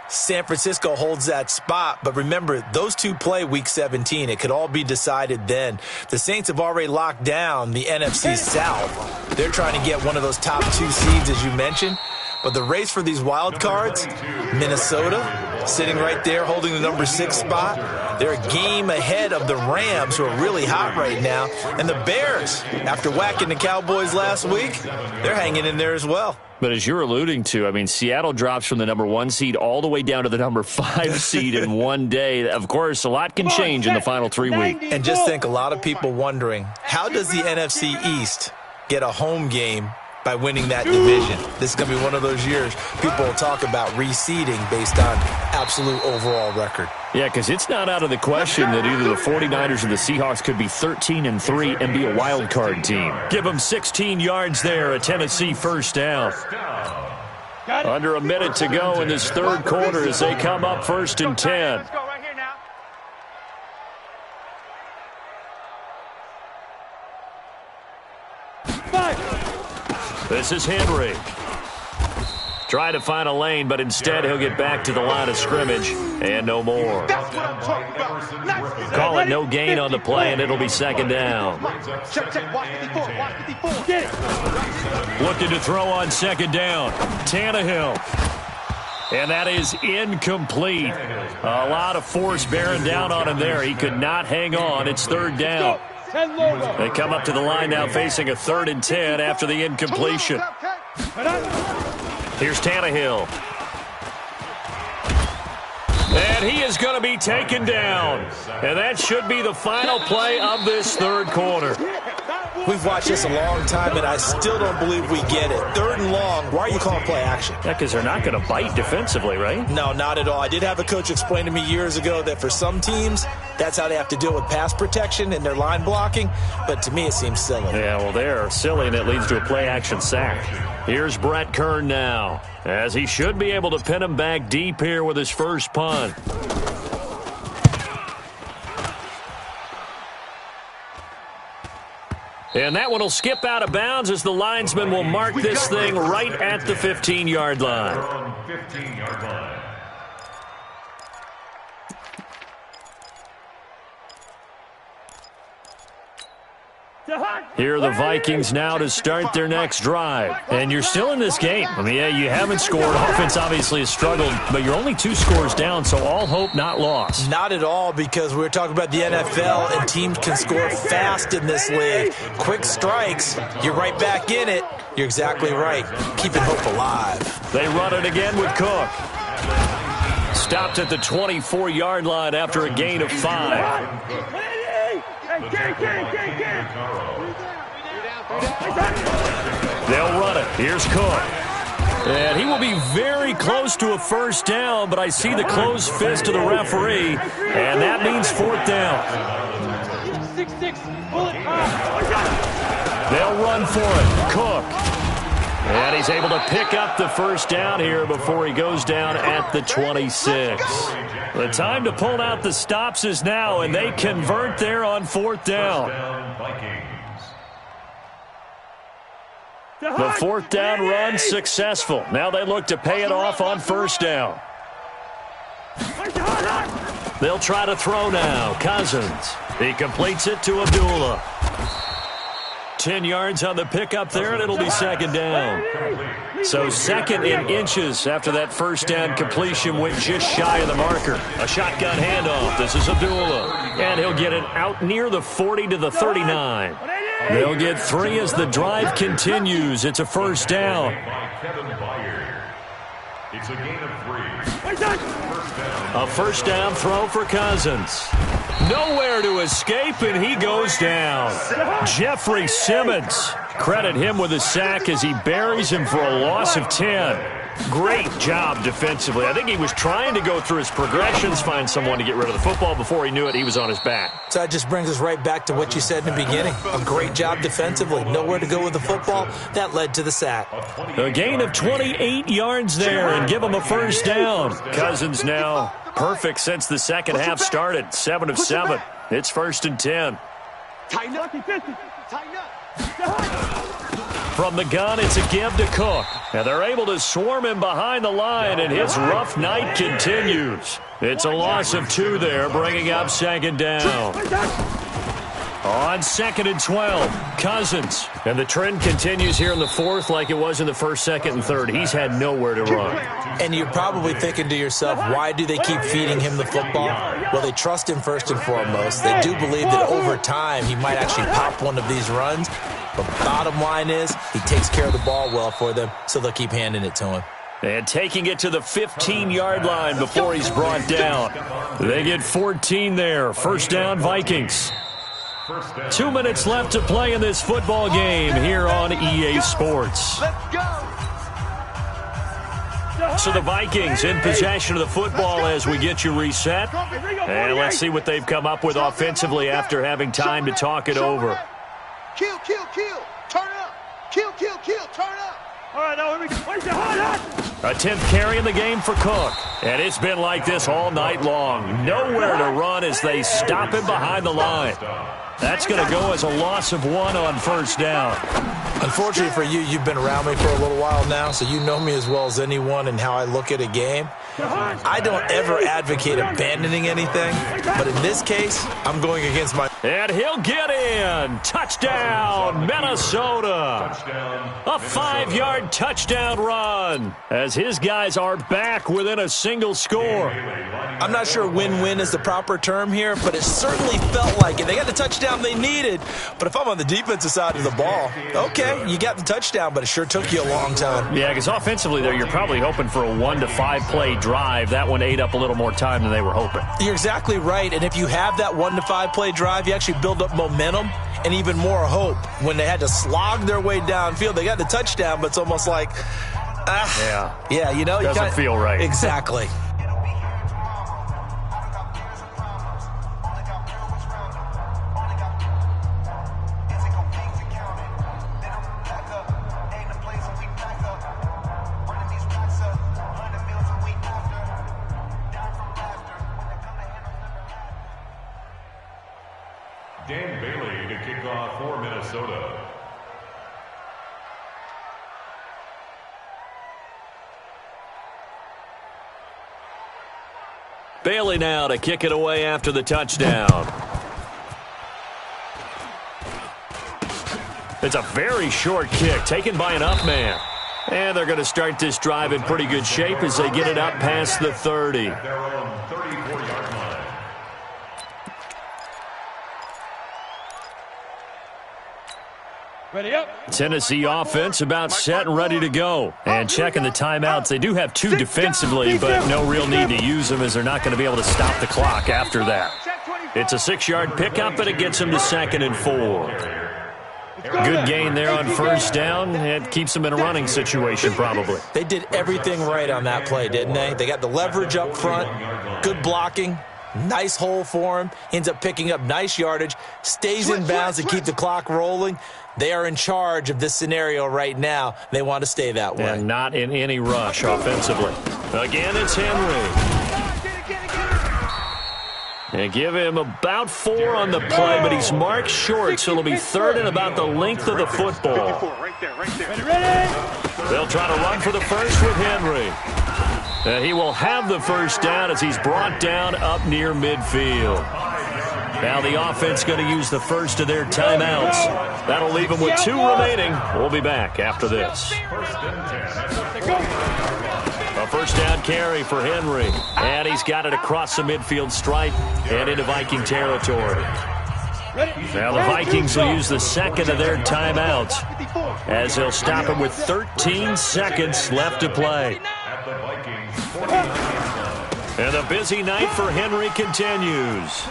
San Francisco holds that spot. But remember, those two play Week 17. It could all be decided then. The Saints have already locked down the NFC South. They're trying to get one of those top 2 seeds, as you mentioned. But the race for these wild cards, Minnesota sitting right there holding the number 6 spot. They're a game ahead of the Rams, who are really hot right now. And the Bears, after whacking the Cowboys last week, they're hanging in there as well. But as you're alluding to, I mean, Seattle drops from the number 1 seed all the way down to the number 5 seed in one day. Of course, a lot can change in the final 3 weeks. And just think, a lot of people wondering, how does the NFC East get a home game by winning that division? This is going to be one of those years people will talk about reseeding based on absolute overall record. Yeah, because it's not out of the question that either the 49ers or the Seahawks could be 13-3 and be a wild card team. Give them 16 yards there, a Tennessee first down. Under a minute to go in this third quarter as they come up 1st and 10. Let's go right here now. This is Henry. Try to find a lane, but instead he'll get back to the line of scrimmage and no more. That's what I'm talking about. Call it no gain on the play, and it'll be second down. Check. Watch 54. Get it. Looking to throw on second down. Tannehill. And that is incomplete. A lot of force bearing down on him there. He could not hang on. It's third down. They come up to the line now facing a 3rd and 10 after the incompletion. Here's Tannehill. And he is going to be taken down. And that should be the final play of this third quarter. We've watched this a long time, and I still don't believe we get it. 3rd and long, why are you calling play action? Yeah, because they're not going to bite defensively, right? No, not at all. I did have a coach explain to me years ago that for some teams, that's how they have to deal with pass protection and their line blocking. But to me, it seems silly. Yeah, well, they're silly, and it leads to a play-action sack. Here's Brett Kern now, as he should be able to pin him back deep here with his first punt. And that one will skip out of bounds as the linesman will mark this thing right at the 15-yard line. Here are the Vikings now to start their next drive. And you're still in this game. I mean, yeah, you haven't scored. Offense obviously has struggled, but you're only 2 scores down, so all hope not lost. Not at all, because we're talking about the NFL, and teams can score fast in this league. Quick strikes, you're right back in it. You're exactly right. Keeping hope alive. They run it again with Cook. Stopped at the 24-yard line after a gain of 5. They'll run it. Here's Cook. And he will be very close to a first down, but I see the closed fist of the referee, and that means 4th down. They'll run for it. Cook. And he's able to pick up the first down here before he goes down at the 26. The time to pull out the stops is now, and they convert there on 4th down. The 4th down run successful. Now they look to pay it off on 1st down. They'll try to throw now. Cousins. He completes it to Abdullah. 10 yards on the pickup there, and it'll be 2nd down. So 2nd in inches after that first down completion went just shy of the marker. A shotgun handoff. This is Abdullah. And he'll get it out near the 40 to the 39. They'll get 3 as the drive continues. It's a first down. It's a gain of 3. A first down throw for Cousins. Nowhere to escape, and he goes down. Jeffrey Simmons. Credit him with a sack as he buries him for a loss of 10. Great job defensively. I think he was trying to go through his progressions, find someone to get rid of the football. Before he knew it, he was on his back. So that just brings us right back to what you said in the beginning. A great job defensively. Nowhere to go with the football. That led to the sack. A gain of 28 yards there and give him a first down. Cousins now perfect since the second half started. 7 of 7. It's 1st and 10. Tighten up. Tighten up. From the gun, it's a give to Cook. And they're able to swarm him behind the line, and his rough night continues. It's a loss of 2 there, bringing up 2nd down. On 2nd and 12, Cousins. And the trend continues here in the 4th like it was in the 1st, 2nd, and 3rd. He's had nowhere to run. And you're probably thinking to yourself, why do they keep feeding him the football? Well, they trust him first and foremost. They do believe that over time he might actually pop one of these runs. But bottom line is he takes care of the ball well for them, so they'll keep handing it to him. And taking it to the 15-yard line before he's brought down. They get 14 there. First down, Vikings. 2 minutes left to play in this football game here on EA Sports. So the Vikings in possession of the football as we get you reset. And let's see what they've come up with offensively after having time to talk it over. Kill, kill, kill. Turn it up. Kill, kill, kill. Turn it up. All right, now here we go. A 10th carry in the game for Cook. And it's been like this all night long. Nowhere to run as they stop him behind the line. That's going to go as a loss of 1 on first down. Unfortunately for you, you've been around me for a little while now, so you know me as well as anyone and how I look at a game. I don't ever advocate abandoning anything, but in this case, I'm going against my... And he'll get in. Touchdown, Minnesota. A 5-yard touchdown run as his guys are back within a single score. I'm not sure win-win is the proper term here, but it certainly felt like it. They got the touchdown they needed, but if I'm on the defensive side of the ball, okay, you got the touchdown, but it sure took you a long time. Yeah, because offensively there, you're probably hoping for a 1 to 5 play drive. That one ate up a little more time than they were hoping. You're exactly right, and if you have that 1 to 5 play drive, you actually build up momentum and even more hope. When they had to slog their way downfield, they got the touchdown, but it's almost like, yeah, you know, doesn't feel right. Exactly. Dan Bailey to kick off for Minnesota. Bailey now to kick it away after the touchdown. It's a very short kick taken by an up man. And they're going to start this drive in pretty good shape as they get it up past the 30. Their own 34-yard line. Ready up. Tennessee offense about set and ready to go. And checking the timeouts. They do have 2 defensively, but no real need to use them as they're not going to be able to stop the clock after that. It's a 6-yard pickup, and it gets them to 2nd and 4. Good gain there on first down. It keeps them in a running situation probably. They did everything right on that play, didn't they? They got the leverage up front, good blocking, nice hole for him, ends up picking up nice yardage, stays in bounds to keep the clock rolling. They are in charge of this scenario right now. They want to stay that way. And not in any rush offensively. Again, it's Henry. And give him about 4 on the play, but he's marked short, so it'll be 3rd and about the length of the football. They'll try to run for the first with Henry. And he will have the first down as he's brought down up near midfield. Now the offense going to use the first of their timeouts. That'll leave them with 2 remaining. We'll be back after this. A first down carry for Henry. And he's got it across the midfield stripe and into Viking territory. Now the Vikings will use the second of their timeouts as they'll stop him with 13 seconds left to play. And the busy night for Henry continues.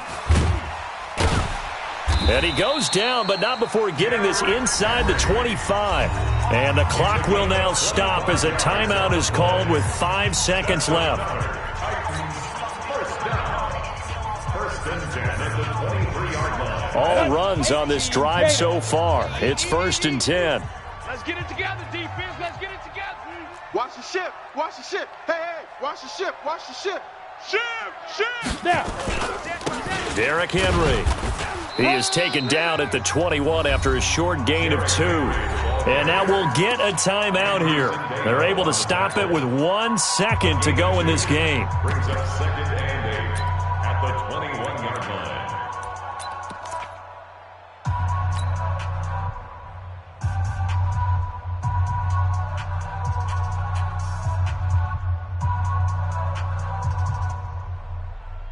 And he goes down, but not before getting this inside the 25. And the clock will now stop as a timeout is called with 5 seconds left. First and 10 at the 23-yard line. All runs on this drive so far. It's 1st and 10. Let's get it together, defense. Let's get it together. Watch the ship. Watch the ship. Hey, hey, watch the ship. Watch the ship. Ship. Now. Derrick Henry. He is taken down at the 21 after a short gain of 2. And now we'll get a timeout here. They're able to stop it with 1 second to go in this game. Brings up 2nd and 8 at the 21-yard line.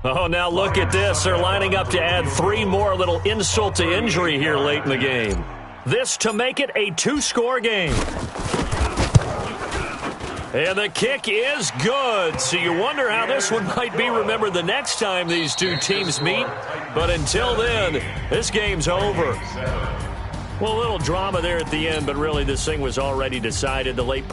Oh, now look at this. They're lining up to add 3 more. Little insult to injury here late in the game. This to make it a 2-score game. And the kick is good. So you wonder how this one might be remembered the next time these 2 teams meet. But until then, this game's over. Well, a little drama there at the end, but really this thing was already decided. The late...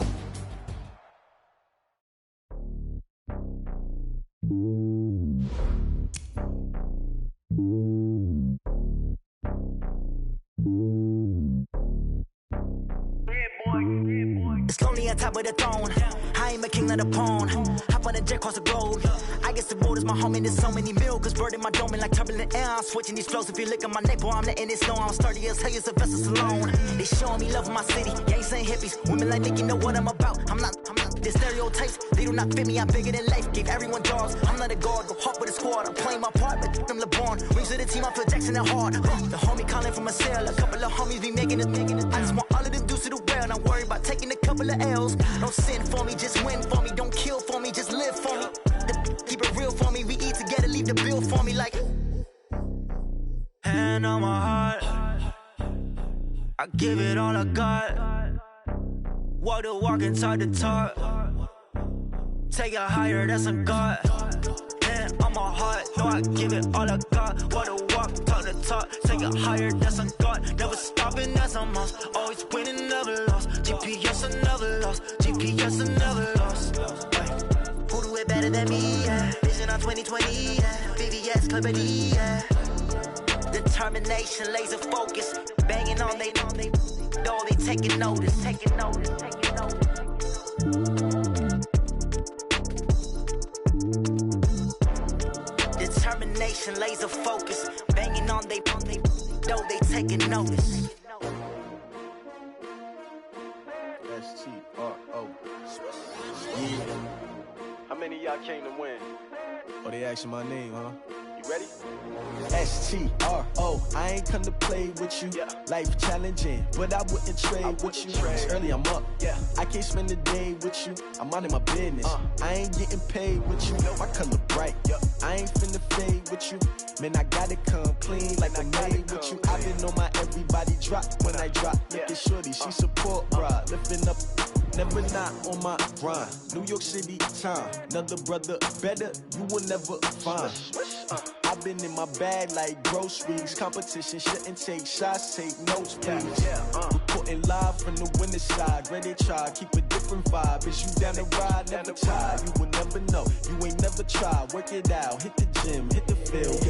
It's lonely on top of the throne. I ain't a king of the pawn. Hop on a jet across the globe. I guess the road is my home and there's so many milkers burning my dome like turbulent air. I'm switching these flows. If you look at my neck, boy, I'm letting it slow. I'm sturdy as hell, it's a vessel alone. They showing me love in my city. Gangs ain't hippies. Women like Nick, you know what I'm about. I'm not. The stereotypes, they do not fit me. I'm bigger than life. Gave everyone jobs. I'm not a guard. Go hard with a squad. I'm playing my part, but I'm LeBron. Rings to the team, I feel Jackson and hard. The homie calling from a cell. A couple of homies be making it. I just want all of them dudes to the well. Not worry about taking a couple of L's. Don't sin for me, just win for me. Don't kill for me, just live for me. Keep it real for me. We eat together, leave the bill for me like. Hand on my heart, I give it all I got. Walk the walk and talk the talk. Take it higher, that's a God. Hand on my heart, no, I give it all I got. Walk the walk, talk the talk. Take it higher, that's a God. Never stopping, that's a must. Always winning, never lost. GPS, I never lost. GPS, I never lost. Who do it better than me? Yeah. Vision on 2020. Yeah. VVS, Clarity. Yeah. Determination, laser focus. Banging on they door, they taking notice. Taking notice. Taking notice. Determination, laser focus. Banging on they door, they taking notice. S-T-R-O. Yeah. How many of y'all came to win? Oh, they asking my name, huh? You ready? STRO, I ain't come to play with you. Life challenging, but I wouldn't trade with you. It's early, I'm up. I can't spend the day with you. I'm minding my business. I ain't getting paid with you. My color bright. I ain't finna fade with you. Man, I gotta come clean like I made with you. I've been on my everybody drop when I drop. Look at shorty, she support ride. Lifting up, never not on my grind. New York City time, another brother better, you will never find. I've been in my bag like groceries. Competition shouldn't take shots, take notes, please. Reporting live from the winning side. Ready to try, keep a different vibe. Is you down the ride, never tired. You will never know, you ain't never tried. Work it out, hit the gym, hit the field.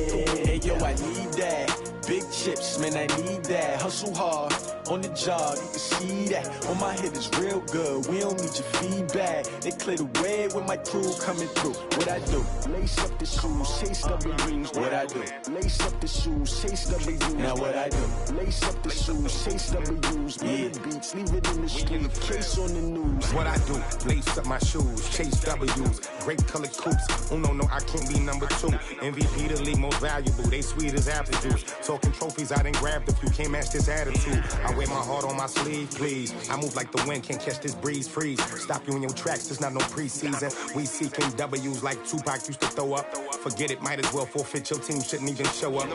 Hey yo, I need that. Big chips, man, I need that. Hustle hard, on the job, you can see that. On my head is real good, we don't need your feedback. They clear the way with my crew coming through. What I do? Lace up the shoes, chase W's. What I do? Lace up the shoes, chase W's. Now what I do? Lace up the shoes, chase W's. Yeah, beats, leave it in the street, case on the news. What I do? Lace up my shoes, chase W's. Great colored coops. Oh no, I can't be number 2. MVP the league most valuable. They sweet as apple juice. Talking trophies, I didn't grab the few. Can't match this attitude. I wear my heart on my sleeve, please. I move like the wind, can't catch this breeze, freeze. Stop you in your tracks, there's not no preseason. We seeking W's like Tupac used to throw up. Forget it, might as well forfeit. Your team shouldn't even show up.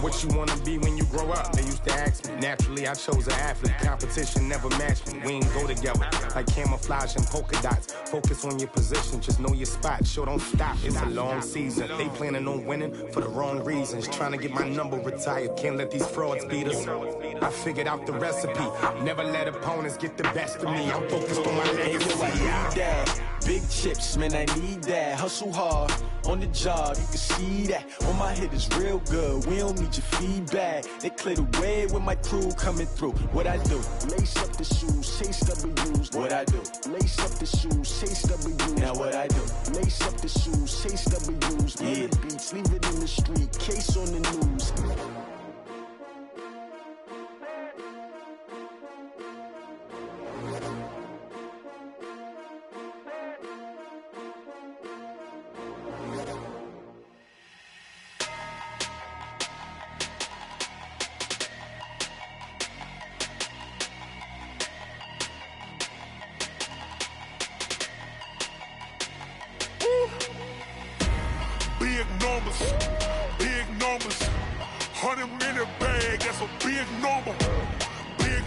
What you wanna be when you grow up? They used to ask me. Naturally, I chose an athlete. Competition never matched me. We ain't go together like camouflage and polka dots. Focus on your position, just know your spot. Show don't stop, it's a long season. They planning on winning for the wrong reasons. Trying to get my number retired, can't let these frauds beat us. I figured out the recipe. Never let opponents get the best of me. I'm focused on my legacy. I need that. Big chips, man, I need that. Hustle hard, on the job, you can see that. On my head is real good, we don't need your feedback. They clear the way with my crew coming through. What I do? Lace up the shoes, chase W's. What I do? Lace up the shoes, chase W's. Now what I do? Lace up the shoes, chase W's. Yeah, beats, leave it in the street, case on the news. Big numbers, 100 minute bag, that's a big number. Big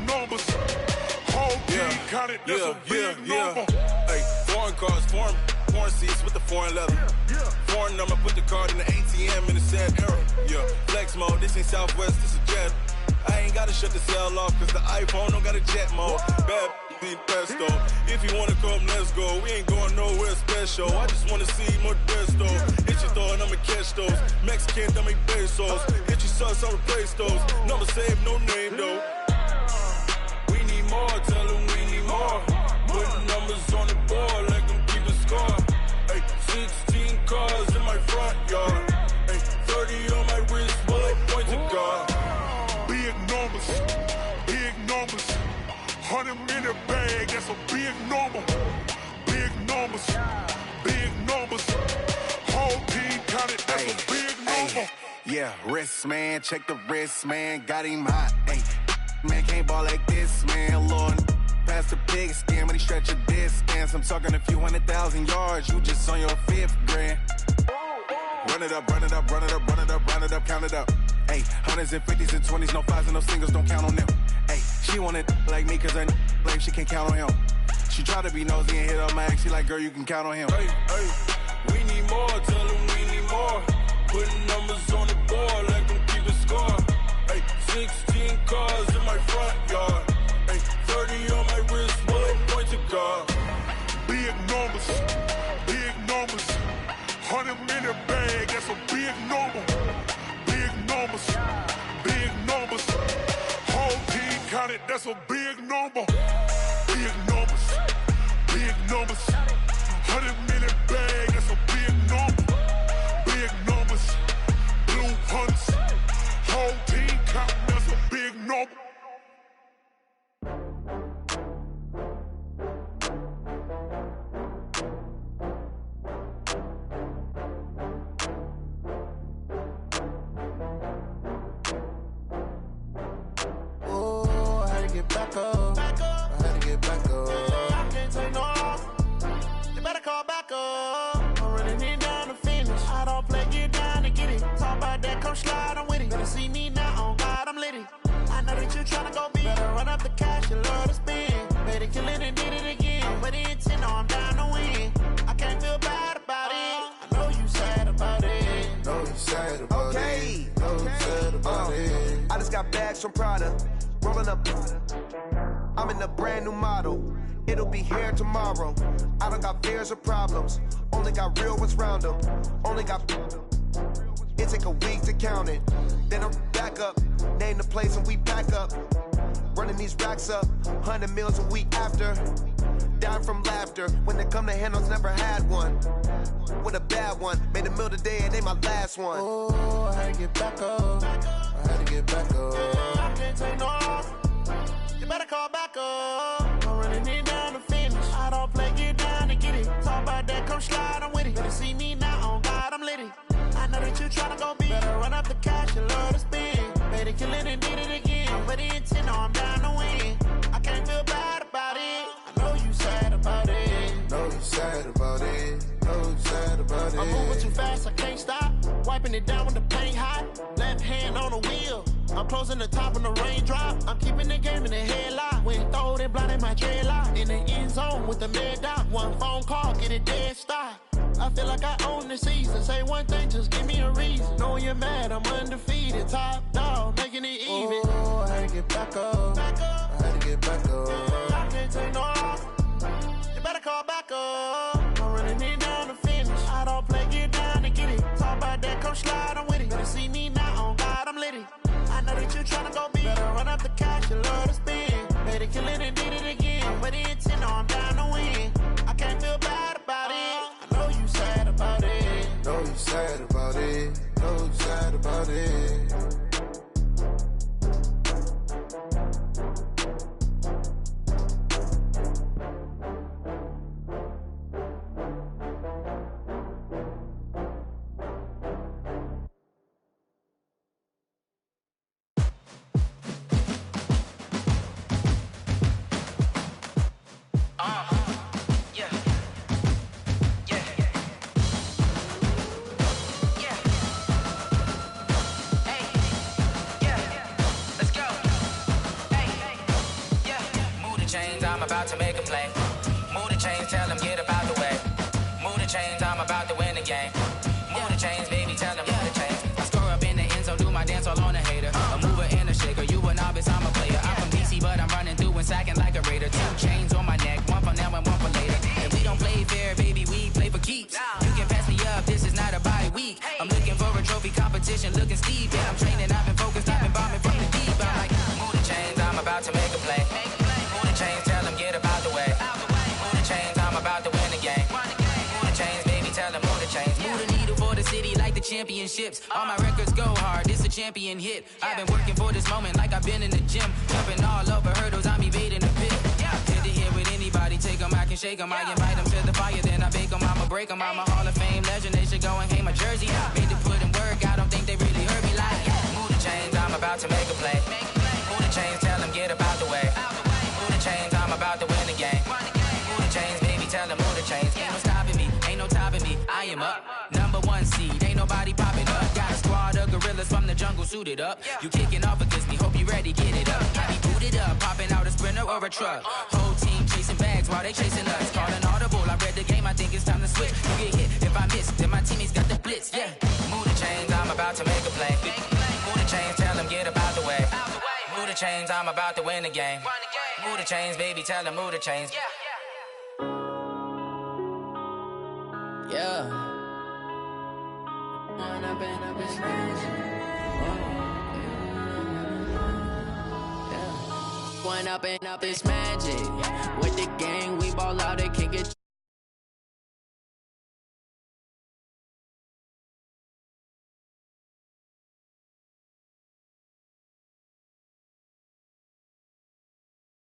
numbers, whole team counted, that's a big number. Hey, foreign cars, foreign seats with the foreign leather. Foreign number, put the card in the ATM in the sad era. Yeah, flex mode, this ain't Southwest, this is Jet. I ain't gotta shut the cell off, cause the iPhone don't got a jet mode. Bad need pesto. If you wanna come, let's go. We ain't going nowhere special. I just wanna see more Desto. Hit your thought, I'ma catch those. Mexican, I make pesos. Hit your sauce, I'll replace those. Number saved, no name though. We need more, tell them we need more. Putting numbers on the board like I'm keeping score. Ay, 16 cars in my front yard. Ay, 30 on my wrist, bullet point to God. Big numbers, 100 minute bag, that's a big number. Big numbers, whole team counted, that's a big number. Yeah, wrist man, check the wrist man, got him hot. Ay, man can't ball like this, man. Lord, past the big skin, when he stretch a distance. I'm talking a few 100,000 yards, you just on your 5th grand. Run it up, count it up. Ay, hundreds and 50s and 20s, no 5s and no singles, don't count on them. Ay, she want it like me, cause her blame, she can't count on him. She try to be nosy and hit up my ex, she like, girl, you can count on him. Hey, we need more, tell them we need more. Putting numbers on the board like I'm keeping score. Hey, 16 cars in my front yard. Hey, 30 on my wrist, bullet point to God. Big numbers, 100 minute bag, that's a big number. Big numbers, whole team counted, that's a big number. Big numbers, 100 minute bag, that's a big number. Big numbers, blue hunts, whole team counting, that's a big number. some Prada. Rolling up, I'm in a brand new model. It'll be here tomorrow. I don't got fears or problems. Only got real ones round them. Only got. It take a week to count it. Then I'm back up. Name the place and we pack up. Running these racks up. 100 meals a week after. Down from laughter. When they come to handles, never had one. With a bad one. Made a meal today and they my last one. Oh, I had to get back up. I had to get back up. I can't take no loss. You better call back up. I'm running it down to finish. I don't play, get down to get it. Talk about that, come slide, I'm with it. Better see me now, on God, I'm litty. I know that you tryna go big. Better run up the cash and love to spend. Made it, kill it, and did it again. But the intent, no, I'm down to win. I can't feel bad about it. I know you sad about it. Know you sad about it. Know you sad about it. I'm moving too fast, I can't stop. Wiping it down with the paint hot. Left hand on the wheel. I'm closing the top when the raindrop. I'm keeping the game in the headlock. When throwed and blinded my dreadlock. In the end zone with the mad dot. One phone call, get it dead stop. I feel like I own the season. Say one thing, just give me a reason. Knowing you're mad, I'm undefeated. Top dog, making it even. Oh, I had to get back up. I had to get back up. I can't take no loss. You better call back up. I'm running it down to finish. I don't play, get down to get it. Talk about that, come slide, I'm with it. Better see me now, on God, I'm litty. I know that you tryna go big. Better run up the cash, you love to spend. Made it, kill it, and did it again. But the intent, no, I'm down to win. I can't feel bad about it. I know you sad about it. Know you sad about it. Know you sad about it. About to make a play. Move the chains, tell them get about the way. Move the chains, I'm about to win the game. Move the chains, baby, tell them move the chains. I score up in the end zone, do my dance all on a hater. A mover and a shaker, you a novice, I'm a player. I'm from DC, but I'm running through and sacking like a raider. 2 chains on my neck, one for now and one for later. And we don't play fair, baby, we play for keeps. You can pass me up, this is not a bye week. I'm looking for a trophy competition, looking steep. Yeah, I'm training, I've been focused, I've been bombing from the deep. I'm like, move the chains, I'm about to make a play. Move the chains, tell them get about the way. Move the chains, I'm about to win the game. Move the chains, baby, tell them move the chains. Move the needle for the city like the championships. All my records go hard, this a champion hit. I've been working for this moment like I've been in the gym. Jumping all over hurdles, I'm evading the pit. Hit the hit with anybody, take them, I can shake them. I invite them to the fire, then I bake them, I'ma break them. I'm a Hall of Fame legend, they should go and hang my jersey. Made to put in work, I don't think they really heard me like, move the chains, I'm about to make a play. Move the chains, tell them get about the way. Move the chains, I'm about to win the game. Move the chains, baby, tell them move the chains. Ain't no stopping me, ain't no topping me. I am up, #1 seed, ain't nobody popping up. Got a squad of gorillas from the jungle suited up. You kicking off against me, hope you ready, get it up. I be booted up, popping out a sprinter or a truck. Whole team chasing bags while they chasing us. Calling audible, I read the game, I think it's time to switch. You get hit, if I miss, then my teammates got the blitz, yeah. Move the chains, I'm about to make a play. Move the chains, tell them get about the way. Move the chains, I'm about to win the game. Move the chains, baby, tell them move the chains. Yeah. One up and up, it's magic. With the gang, we ball out, they can't get